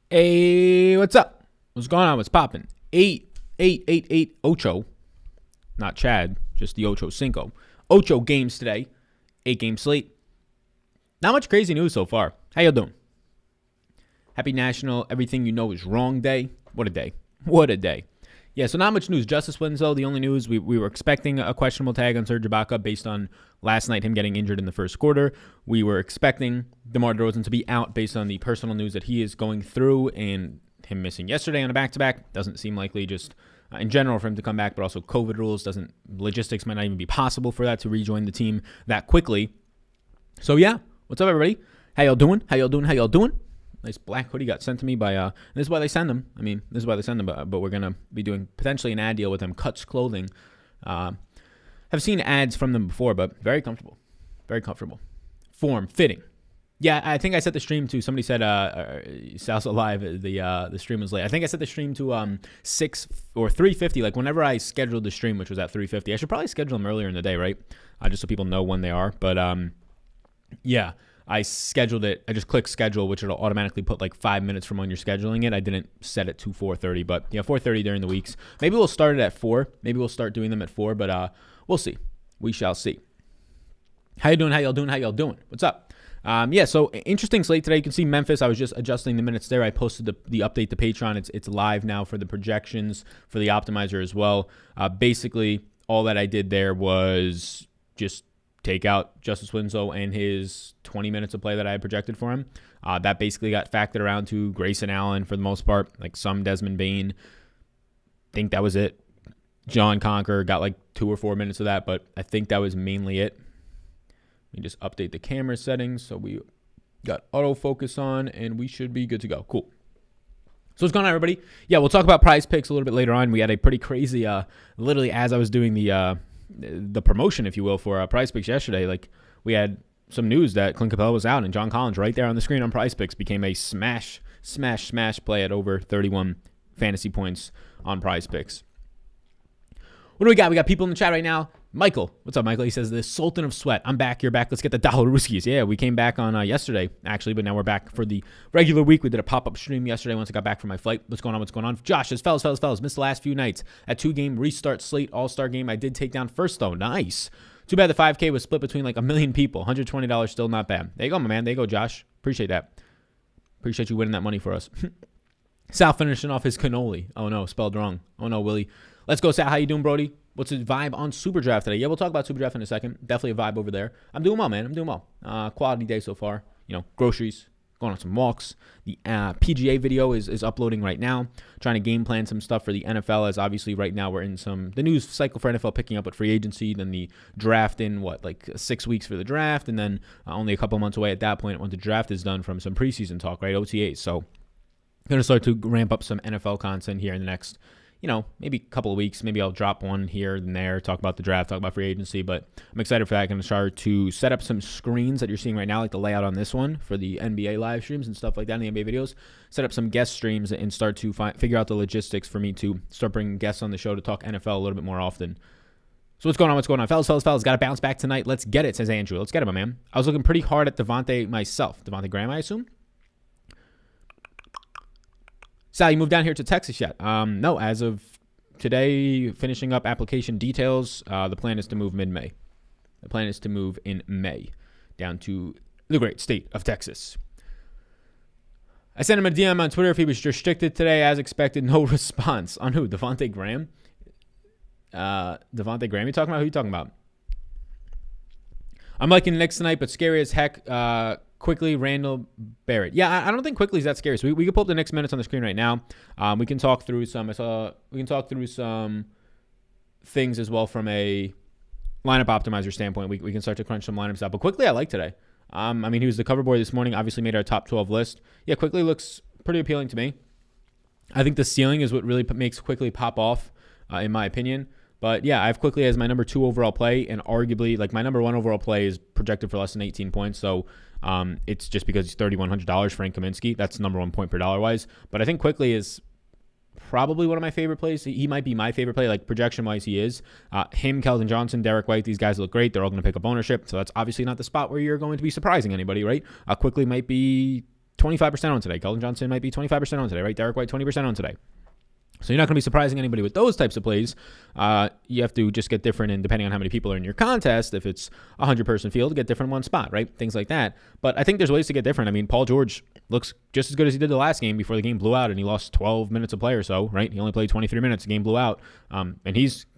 Hey, what's up? What's going on? What's popping? 8 Ocho, not Chad, just the Ocho Cinco. Ocho games today, 8-game slate. Not much crazy news so far. How you doing? Happy National Everything You Know Is Wrong Day. What a day. What a day. Yeah, so not much news. Justice Winslow, the only news, we were expecting a questionable tag on Serge Ibaka based on last night him getting injured in the first quarter. We were expecting DeMar DeRozan to be out based on the personal news that he is going through and him missing yesterday on a back-to-back. Doesn't seem likely just in general for him to come back, but also COVID rules. Logistics might not even be possible for that to rejoin the team that quickly. So yeah, what's up everybody? How y'all doing? Nice black hoodie got sent to me by, this is why they send them. But we're going to be doing potentially an ad deal with them. Cuts Clothing. Have seen ads from them before, but very comfortable. Very comfortable. Form, fitting. Yeah, I think I set the stream to, somebody said, Salsa Live, the stream was late. I think I set the stream to 6 or 3:50, like whenever I scheduled the stream, which was at 3:50. I should probably schedule them earlier in the day, right? Just so people know when they are. But, yeah. I scheduled it. I just click schedule, which it'll automatically put like 5 minutes from when you're scheduling it. I didn't set it to 4:30, but yeah, 4:30 during the weeks. Maybe we'll start it at 4. Maybe we'll start doing them at 4, but we'll see. We shall see. How you doing? How y'all doing? What's up? Yeah, so interesting slate today. You can see Memphis. I was just adjusting the minutes there. I posted the update to Patreon. It's live now for the projections for the optimizer as well. Basically, all that I did there was just take out Justice Winslow and his 20 minutes of play that I had projected for him. That basically got factored around to Grayson Allen for the most part, like some Desmond Bane. Think that was it. John Conker got like 2 or 4 minutes of that, but I think that was mainly it. Let me just update the camera settings so we got autofocus on and we should be good to go. Cool. So what's going on, everybody? Yeah, we'll talk about prize picks a little bit later on. We had a pretty crazy, literally as I was doing the promotion, if you will, for Prize Picks yesterday, like we had some news that Clint Capella was out and John Collins right there on the screen on Prize Picks became a smash play at over 31 fantasy points on Prize Picks. What do we got? We got people in the chat right now. Michael, what's up, Michael? He says, the Sultan of Sweat. I'm back. You're back. Let's get the dollar Ruskies. Yeah, we came back on yesterday, actually, but now we're back for the regular week. We did a pop-up stream yesterday once I got back from my flight. What's going on? Josh says, fellas. Missed the last few nights. At 2-game restart slate all-star game, I did take down first, though. Nice. Too bad the 5K was split between like a million people. $120 still not bad. There you go, my man. There you go, Josh. Appreciate that. Appreciate you winning that money for us. Sal finishing off his cannoli. Oh, no, spelled wrong. Oh, no, Willie. Let's go, Sal. How you doing, Brody? What's the vibe on Super Draft today? Yeah, we'll talk about Super Draft in a second. Definitely a vibe over there. I'm doing well, man. Quality day so far. Groceries, going on some walks. The PGA video is uploading right now. Trying to game plan some stuff for the NFL, as obviously right now we're in the news cycle for NFL picking up with free agency, then the draft in, 6 weeks for the draft, and then only a couple months away at that point when the draft is done from some preseason talk, right? OTAs. So going to start to ramp up some NFL content here in the next maybe a couple of weeks. Maybe I'll drop one here and there, talk about the draft, talk about free agency, but I'm excited for that. I'm going to start to set up some screens that you're seeing right now, like the layout on this one for the NBA live streams and stuff like that in the NBA videos, set up some guest streams and start to figure out the logistics for me to start bringing guests on the show to talk NFL a little bit more often. So what's going on? Fellas, got to bounce back tonight. Let's get it, says Andrew. Let's get it, my man. I was looking pretty hard at Devontae myself. Devontae Graham, I assume? Sal, you moved down here to Texas yet? No, as of today, finishing up application details, the plan is to move mid-May. The plan is to move in May down to the great state of Texas. I sent him a DM on Twitter if he was restricted today. As expected, no response. On who? Devontae Graham? Devontae Graham? Who you talking about? I'm liking the Knicks tonight, but scary as heck. Quickly, Randall Barrett. Yeah, I don't think Quickly is that scary. So we can pull up the Knicks minutes on the screen right now. We can talk through some. We can talk through some things as well from a lineup optimizer standpoint. We can start to crunch some lineups out. But Quickly, I like today. He was the cover boy this morning. Obviously, made our top 12 list. Yeah, Quickly looks pretty appealing to me. I think the ceiling is what really makes Quickly pop off, in my opinion. But yeah, I have Quickly as my number 2 overall play, and arguably, my number 1 overall play is projected for less than 18 points. So it's just because he's $3,100, Frank Kaminsky. That's number 1 point per dollar wise. But I think Quickly is probably one of my favorite plays. He might be my favorite play, projection wise. He is. Him, Keldon Johnson, Derek White. These guys look great. They're all going to pick up ownership. So that's obviously not the spot where you're going to be surprising anybody, right? Quickly might be 25% on today. Keldon Johnson might be 25% on today, right? Derek White, 20% on today. So you're not going to be surprising anybody with those types of plays. You have to just get different, and depending on how many people are in your contest, if it's a 100-person field, get different in one spot, right? Things like that. But I think there's ways to get different. I mean, Paul George looks just as good as he did the last game before the game blew out, and he lost 12 minutes of play or so, right? He only played 23 minutes. The game blew out. And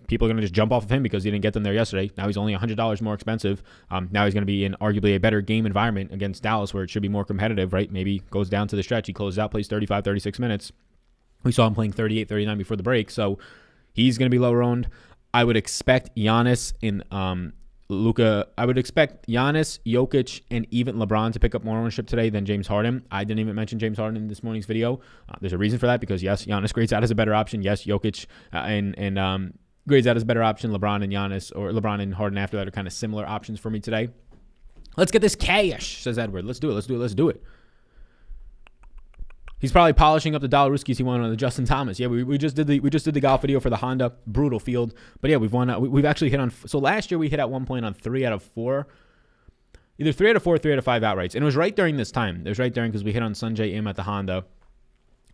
people are going to just jump off of him because he didn't get them there yesterday. Now he's only $100 more expensive. Now he's going to be in arguably a better game environment against Dallas where it should be more competitive, right? Maybe goes down to the stretch. He closes out, plays 35, 36 minutes. We saw him playing 38, 39 before the break, so he's going to be lower owned. I would expect Giannis and Luka. I would expect Giannis, Jokic, and even LeBron to pick up more ownership today than James Harden. I didn't even mention James Harden in this morning's video. There's a reason for that because, yes, Giannis grades out as a better option. Yes, Jokic and grades out as a better option. LeBron and Giannis, or LeBron and Harden after that, are kind of similar options for me today. Let's get this cash, says Edward. Let's do it. He's probably polishing up the dollar Ruskies he won on the Justin Thomas. Yeah, we just did the golf video for the Honda. Brutal field. But yeah, we've won. We've actually hit on. So last year we hit at one point on 3 out of 4. Either 3 out of 4, 3 out of 5 outrights. And it was right during this time. It was right during because we hit on Sanjay Im at the Honda.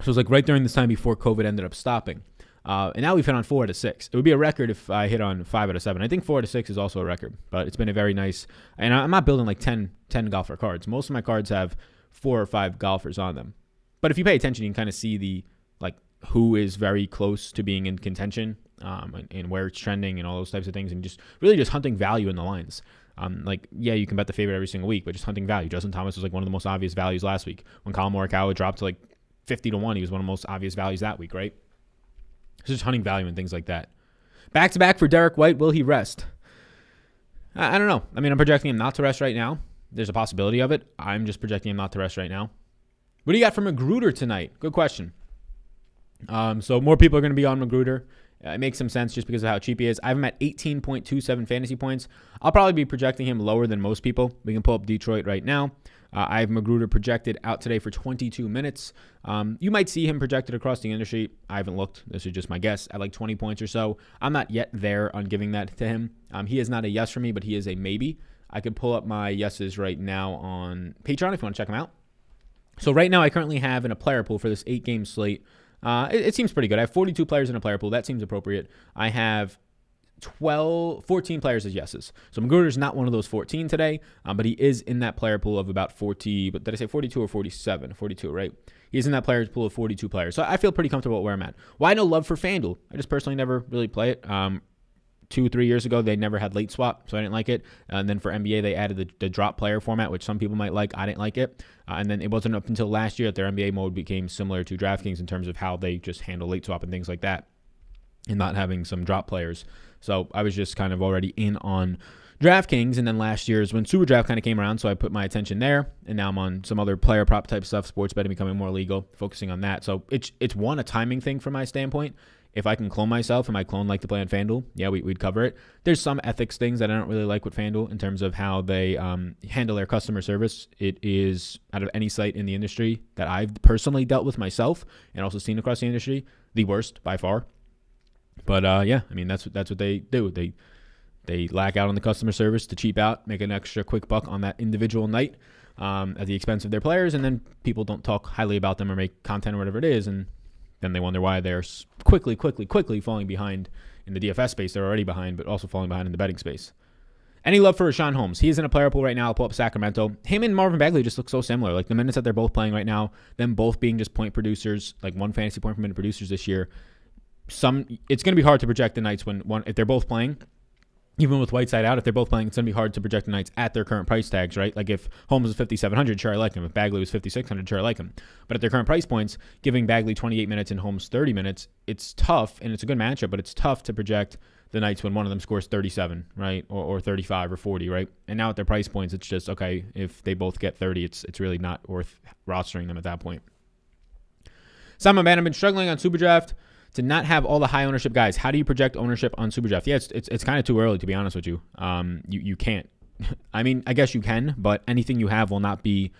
So it was like right during this time before COVID ended up stopping. And now we've hit on 4 out of 6. It would be a record if I hit on 5 out of 7. I think 4 out of 6 is also a record. But it's been a very nice. And I'm not building like 10 golfer cards. Most of my cards have 4 or 5 golfers on them. But if you pay attention, you can kind of see who is very close to being in contention and where it's trending and all those types of things, and just really just hunting value in the lines. You can bet the favorite every single week, but just hunting value. Justin Thomas was like one of the most obvious values last week. When Colin Morikawa dropped to like 50-1, he was one of the most obvious values that week, right? It's just hunting value and things like that. Back-to-back for Derek White. Will he rest? I don't know. I mean, I'm projecting him not to rest right now. There's a possibility of it. I'm just projecting him not to rest right now. What do you got for Magruder tonight? Good question. So more people are going to be on Magruder. It makes some sense just because of how cheap he is. I have him at 18.27 fantasy points. I'll probably be projecting him lower than most people. We can pull up Detroit right now. I have Magruder projected out today for 22 minutes. You might see him projected across the industry. I haven't looked. This is just my guess. At like 20 points or so. I'm not yet there on giving that to him. He is not a yes for me, but he is a maybe. I could pull up my yeses right now on Patreon if you want to check them out. So right now I currently have in a player pool for this 8-game slate. It seems pretty good. I have 42 players in a player pool. That seems appropriate. I have 14 players as yeses. So Magruder's not one of those 14 today, but he is in that player pool of about 40. But did I say 42 or 47? 42, right? He's in that players pool of 42 players. So I feel pretty comfortable where I'm at. Why no love for FanDuel? I just personally never really play it. 2-3 years ago, they never had late swap, so I didn't like it. And then for NBA, they added the drop player format, which some people might like. I didn't like it. And then it wasn't up until last year that their NBA mode became similar to DraftKings in terms of how they just handle late swap and things like that, and not having some drop players. So I was just kind of already in on DraftKings, and then last year is when Super Draft kind of came around, so I put my attention there, and now I'm on some other player prop type stuff, sports betting becoming more legal, focusing on that. So it's a timing thing from my standpoint. If I can clone myself and my clone like to play on FanDuel, yeah, we'd cover it. There's some ethics things that I don't really like with FanDuel in terms of how they handle their customer service. It is, out of any site in the industry that I've personally dealt with myself and also seen across the industry, the worst by far. But I mean, that's what they do. They lack out on the customer service to cheap out, make an extra quick buck on that individual night at the expense of their players, and then people don't talk highly about them or make content or whatever it is, and then they wonder why they're quickly falling behind in the DFS space. They're already behind, but also falling behind in the betting space. Any love for Rashawn Holmes? He is in a player pool right now. I'll pull up Sacramento. Him and Marvin Bagley just look so similar. Like the minutes that they're both playing right now, them both being just point producers, like 1 fantasy point per minute producers this year. It's going to be hard to project the nights if they're both playing. Even with Whiteside out, if they're both playing, it's going to be hard to project the nights at their current price tags, right? Like if Holmes was 5,700, sure, I like him. If Bagley was 5,600, sure, I like him. But at their current price points, giving Bagley 28 minutes and Holmes 30 minutes, it's tough, and it's a good matchup, but it's tough to project the nights when one of them scores 37, right? Or 35 or 40, right? And now at their price points, it's just, okay, if they both get 30, it's really not worth rostering them at that point. Simon Man, I've been struggling on SuperDraft to not have all the high ownership guys. How do you project ownership on SuperDraft? Yeah, it's kind of too early, to be honest with you. You can't. I mean, I guess you can, but anything you have will not be,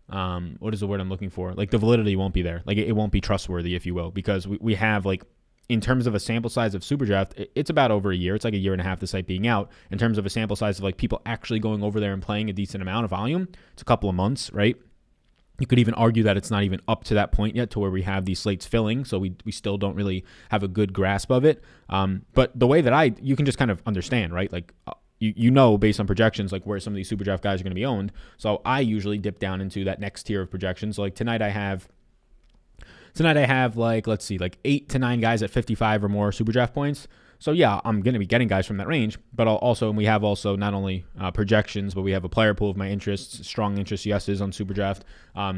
what is the word I'm looking for? Like the validity won't be there. Like it won't be trustworthy, if you will, because we have like, in terms of a sample size of SuperDraft, it's about over a year. It's like a year and a half the site being out. In terms of a sample size of like people actually going over there and playing a decent amount of volume, it's a couple of months, right? You could even argue that it's not even up to that point yet to where we have these slates filling, so we still don't really have a good grasp of it. But the way that you can just kind of understand, right? Like you know based on projections like where some of these super draft guys are going to be owned. So I usually dip down into that next tier of projections. So like tonight I have like, let's see, like 8 to 9 guys at 55 or more super draft points. So yeah, I'm going to be getting guys from that range, but we have also not only projections, but we have a player pool of my interests, strong interest yeses on Superdraft,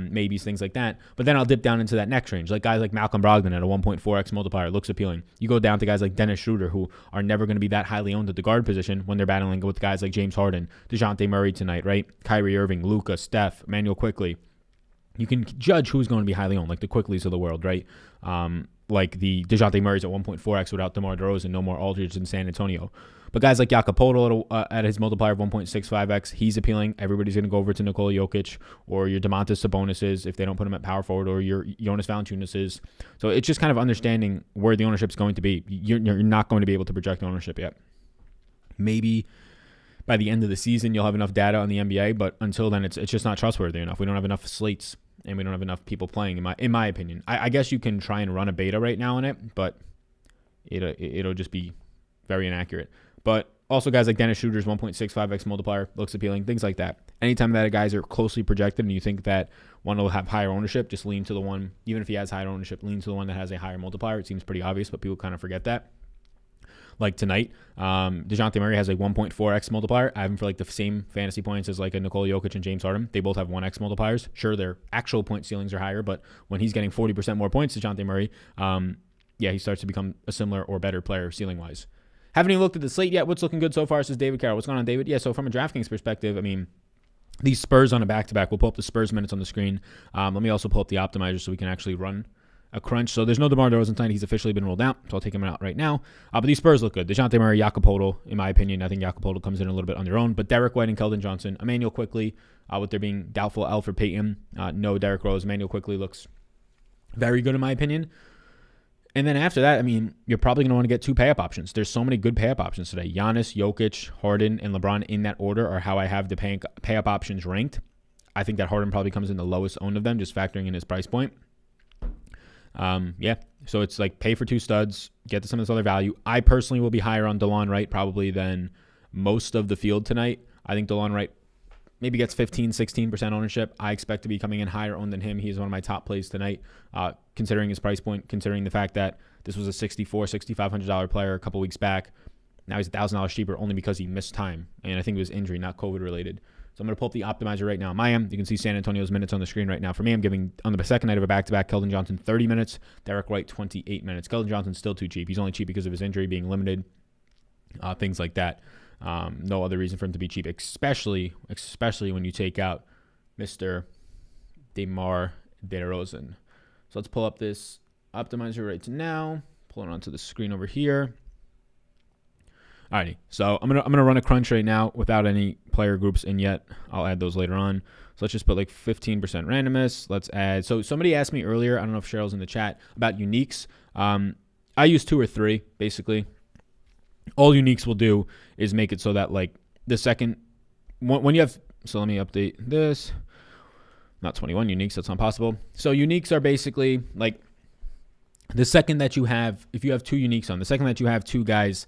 maybes, things like that. But then I'll dip down into that next range, like guys like Malcolm Brogdon at a 1.4x multiplier looks appealing. You go down to guys like Dennis Schroeder, who are never going to be that highly owned at the guard position when they're battling with guys like James Harden, DeJounte Murray tonight, right? Kyrie Irving, Luka, Steph, Emmanuel Quickley. You can judge who's going to be highly owned, like the Quickleys of the world, right? Like the DeJounte Murray's at 1.4x without DeMar DeRozan, no more Aldridge in San Antonio. But guys like Jakob Poeltl at his multiplier of 1.65x, he's appealing. Everybody's going to go over to Nikola Jokic or your Domantas Sabonis if they don't put him at power forward, or your Jonas Valanciunas. So it's just kind of understanding where the ownership's going to be. You're not going to be able to project ownership yet. Maybe by the end of the season you'll have enough data on the NBA, but until then it's just not trustworthy enough. We don't have enough slates. And we don't have enough people playing, in my opinion. I guess you can try and run a beta right now on it, but it'll just be very inaccurate. But also guys like Dennis Schroeder's 1.65x multiplier looks appealing, things like that. Anytime that guys are closely projected and you think that one will have higher ownership, just lean to the one, even if he has higher ownership, lean to the one that has a higher multiplier. It seems pretty obvious, but people kind of forget that. Like tonight, DeJounte Murray has a 1.4x multiplier. I have him for like the same fantasy points as like a Nikola Jokic and James Harden. They both have 1x multipliers. Sure, their actual point ceilings are higher, but when he's getting 40% more points, DeJounte Murray, he starts to become a similar or better player ceiling-wise. Haven't even looked at the slate yet. What's looking good so far, says David Carroll. What's going on, David? Yeah, so from a DraftKings perspective, I mean, these Spurs on a back-to-back. We'll pull up the Spurs minutes on the screen. Let me also pull up the optimizer so we can actually run a crunch. So there's no DeMar DeRozan tonight. He's officially been ruled out, so I'll take him out right now. But these Spurs look good. DeJounte Murray, Jakob Poeltl, in my opinion. I think Jakob Poeltl comes in a little bit on their own. But Derek White and Keldon Johnson, Emmanuel Quickley, with there being doubtful Alfred Payton, no Derrick Rose. Emmanuel Quickley looks very good in my opinion. And then after that, I mean, you're probably going to want to get 2 pay-up options. There's so many good pay-up options today. Giannis, Jokic, Harden, and LeBron in that order are how I have the pay-up options ranked. I think that Harden probably comes in the lowest owned of them, just factoring in his price point. So it's like pay for 2 studs, get to some of this other value. I personally will be higher on Delon Wright probably than most of the field tonight. I think Delon Wright maybe gets 15-16% ownership. I expect to be coming in higher owned than him. He's one of my top plays tonight, considering his price point, considering the fact that this was a $6,500 player a couple weeks back. Now he's $1,000 cheaper only because he missed time, and I think it was injury, not COVID related. So I'm going to pull up the optimizer right now. You can see San Antonio's minutes on the screen right now. For me, I'm giving, on the second night of a back-to-back, Keldon Johnson 30 minutes, Derek White 28 minutes. Keldon Johnson's still too cheap. He's only cheap because of his injury being limited, things like that. No other reason for him to be cheap, especially when you take out Mr. DeMar DeRozan. So let's pull up this optimizer right now. Pull it onto the screen over here. Alrighty, so I'm gonna run a crunch right now without any player groups in yet. I'll add those later on. So let's just put like 15% randomness. Let's add. So somebody asked me earlier, I don't know if Cheryl's in the chat, about uniques. I use 2 or 3 basically. All uniques will do is make it so that like the second when you have. So let me update this. Not 21 uniques. That's not possible. So uniques are basically like the second that you have, if you have 2 uniques on, the second that you have 2 guys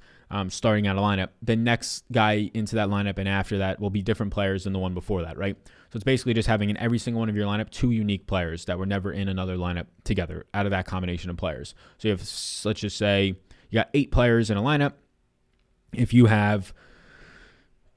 starting out a lineup, the next guy into that lineup and after that will be different players than the one before that, right? So it's basically just having in every single one of your lineup 2 unique players that were never in another lineup together out of that combination of players. So you have, let's just say you got 8 players in a lineup. If you have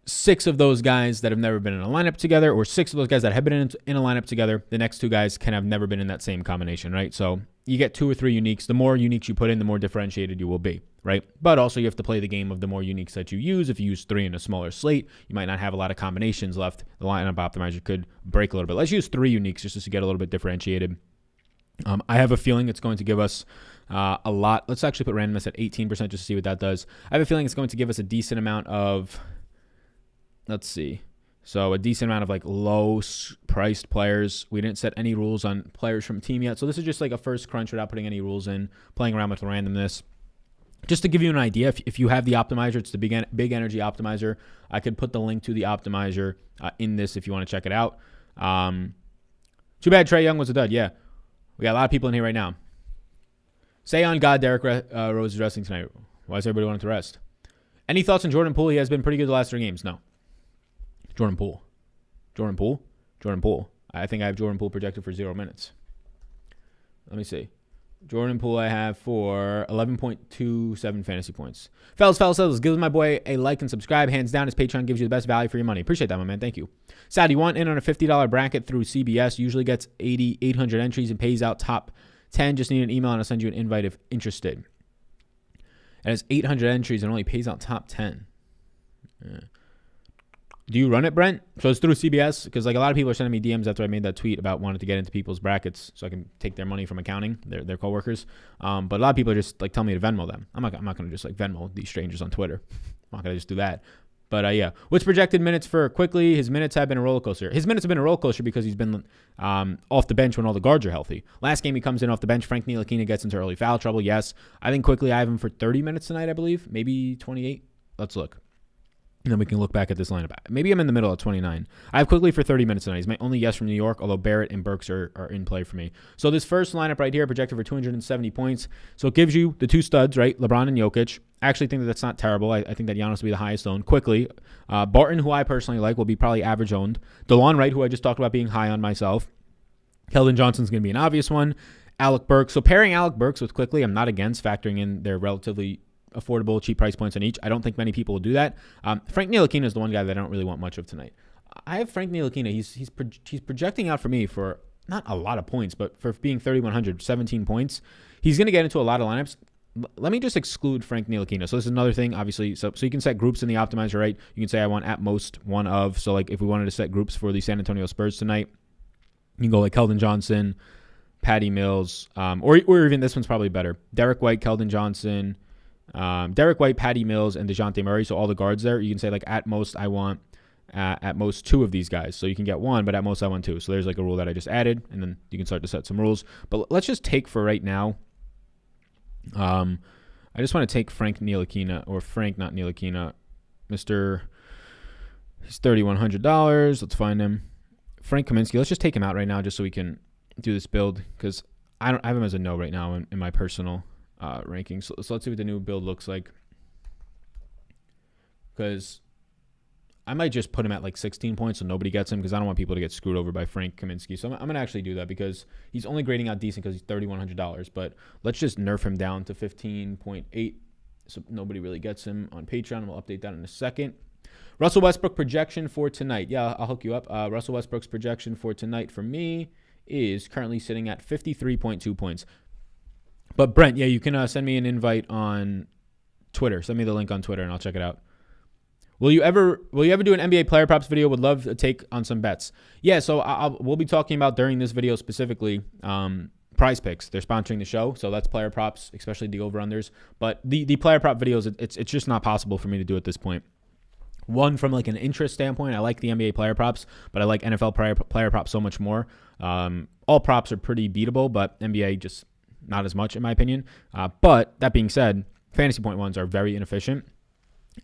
6 of those guys that have never been in a lineup together, or 6 of those guys that have been in a lineup together, the next 2 guys can have never been in that same combination, right? So you get 2 or 3 uniques. The more uniques you put in, the more differentiated you will be, right? But also you have to play the game of the more uniques that you use. If you use 3 in a smaller slate, you might not have a lot of combinations left. The lineup optimizer could break a little bit. Let's use 3 uniques just to get a little bit differentiated. I have a feeling it's going to give us a lot. Let's actually put randomness at 18% just to see what that does. I have a feeling it's going to give us a decent amount of, let's see. So a decent amount of like low-priced players. We didn't set any rules on players from team yet. So this is just like a first crunch without putting any rules in, playing around with randomness. Just to give you an idea, if you have the optimizer, it's the big energy optimizer. I could put the link to the optimizer in this if you want to check it out. Too bad Trae Young was a dud. Yeah. We got a lot of people in here right now. Say on God, Derrick Rose is resting tonight. Why does everybody want him to rest? Any thoughts on Jordan Poole? He has been pretty good the last 3 games. No. Jordan Poole. I think I have Jordan Poole projected for 0 minutes. Let me see. Jordan Poole I have for 11.27 fantasy points. Fellas, give my boy a like and subscribe. Hands down, his Patreon gives you the best value for your money. Appreciate that, my man. Thank you. Sad, you want in on a $50 bracket through CBS. Usually gets 800 entries and pays out top 10. Just need an email and I'll send you an invite if interested. It has 800 entries and only pays out top 10. Yeah. Do you run it, Brent? So it's through CBS? Because like a lot of people are sending me DMs after I made that tweet about wanting to get into people's brackets so I can take their money from accounting, their coworkers. But a lot of people are just like telling me to Venmo them. I'm not going to just like Venmo these strangers on Twitter. I'm not going to just do that. But yeah, what's projected minutes for Quickly? His minutes have been a roller coaster. His minutes have been a roller coaster because he's been off the bench when all the guards are healthy. Last game he comes in off the bench. Frank Ntilikina gets into early foul trouble. Yes, I think Quickly I have him for 30 minutes tonight, I believe. Maybe 28. Let's look. And then we can look back at this lineup. Maybe I'm in the middle at 29. I have Quickly for 30 minutes tonight. He's my only yes from New York, although Barrett and Burks are in play for me. So this first lineup right here, projected for 270 points. So it gives you the 2 studs, right? LeBron and Jokic. I actually think that's not terrible. I think that Giannis will be the highest owned. Quickly. Barton, who I personally like, will be probably average owned. Delon Wright, who I just talked about being high on myself. Keldon Johnson's going to be an obvious one. Alec Burks. So pairing Alec Burks with Quickly, I'm not against factoring in their relatively affordable, cheap price points on each. I don't think many people will do that. Frank Ntilikina is the one guy that I don't really want much of tonight. I have Frank Ntilikina. He's projecting out for me for not a lot of points, but for being 3,100, 17 points. He's going to get into a lot of lineups. Let me just exclude Frank Ntilikina. So this is another thing, obviously. So you can set groups in the optimizer, right? You can say I want at most one of. So like if we wanted to set groups for the San Antonio Spurs tonight, you can go like Keldon Johnson, Patty Mills, or even this one's probably better. Derek White, Keldon Johnson, Derek White, Patty Mills, and DeJounte Murray. So all the guards there. You can say like at most I want at most 2 of these guys. So you can get 1, but at most I want 2. So there's like a rule that I just added, and then you can start to set some rules. But let's just take for right now. I just want to take Frank Ntilikina, or Frank, not Ntilikina. He's $3,100. Let's find him. Frank Kaminsky. Let's just take him out right now just so we can do this build, because I have him as a no right now in my personal rankings. So let's see what the new build looks like, because I might just put him at like 16 points so nobody gets him, because I don't want people to get screwed over by Frank Kaminsky. So I'm going to actually do that because he's only grading out decent because he's $3,100. But let's just nerf him down to 15.8 so nobody really gets him on Patreon. We'll update that in a second. Russell Westbrook projection for tonight. Yeah, I'll hook you up. Russell Westbrook's projection for tonight for me is currently sitting at 53.2 points. But Brent, yeah, you can send me an invite on Twitter. Send me the link on Twitter and I'll check it out. Will you ever do an NBA player props video? Would love to take on some bets. Yeah, so we'll be talking about during this video specifically Prize Picks. They're sponsoring the show, so that's player props, especially the over-unders. But the player prop videos, it's just not possible for me to do at this point. One, from like an interest standpoint, I like the NBA player props, but I like NFL player props so much more. All props are pretty beatable, but NBA just not as much in my opinion. But that being said, fantasy point ones are very inefficient.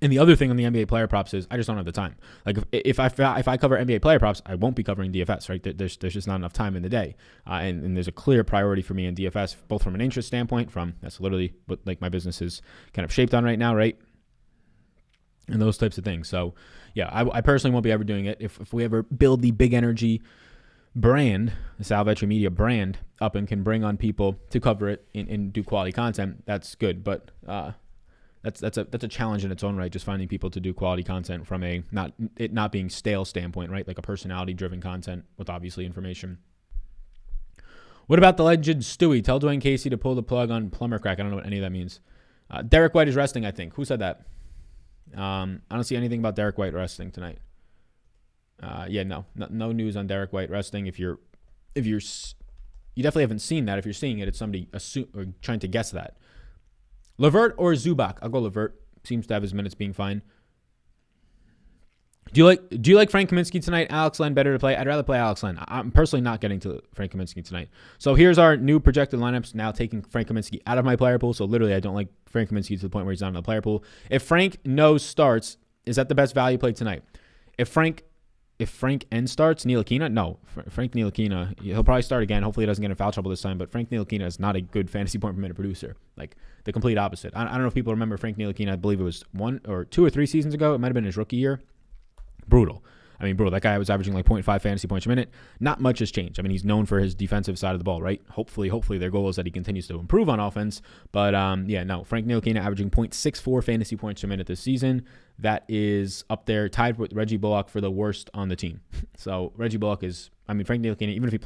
And the other thing on the NBA player props is I just don't have the time. Like if I cover NBA player props, I won't be covering DFS, right? There's just not enough time in the day. And there's a clear priority for me in DFS, both from an interest standpoint, that's literally what like my business is kind of shaped on right now, right? And those types of things. So yeah, I personally won't be ever doing it. If we ever build the Big Energy brand, the Sal Vetri Media brand up and can bring on people to cover it and do quality content, that's good. But that's a challenge in its own right, just finding people to do quality content from a not being stale standpoint, right? Like a personality driven content with obviously information. What about the legend Stewie? Tell Dwayne Casey to pull the plug on plumber crack. I don't know what any of that means. Derek White is resting, I think. Who said that? I don't see anything about Derek White resting tonight. No news on Derek White resting. You definitely haven't seen that. If you're seeing it, it's somebody or trying to guess that. Levert or Zubac? I'll go Levert. Seems to have his minutes being fine. Do you like Frank Kaminsky tonight? Alex Len better to play? I'd rather play Alex Len. I'm personally not getting to Frank Kaminsky tonight. So here's our new projected lineups. Now taking Frank Kaminsky out of my player pool. So literally, I don't like Frank Kaminsky to the point where he's not in the player pool. If Frank starts, is that the best value play tonight? If Frank if Frank N starts, Ntilikina, no. Frank Ntilikina, he'll probably start again. Hopefully he doesn't get in foul trouble this time, but Frank Ntilikina is not a good fantasy point per minute producer. Like, the complete opposite. I don't know if people remember Frank Ntilikina. I believe it was 1 or 2 or 3 seasons ago. It might have been his rookie year. Brutal. That guy was averaging like 0.5 fantasy points a minute. Not much has changed. I mean, he's known for his defensive side of the ball, right? Hopefully their goal is that he continues to improve on offense. But Frank Ntilikina averaging 0.64 fantasy points a minute this season. That is up there, tied with Reggie Bullock for the worst on the team. So Reggie Bullock is, Frank Ntilikina, even if you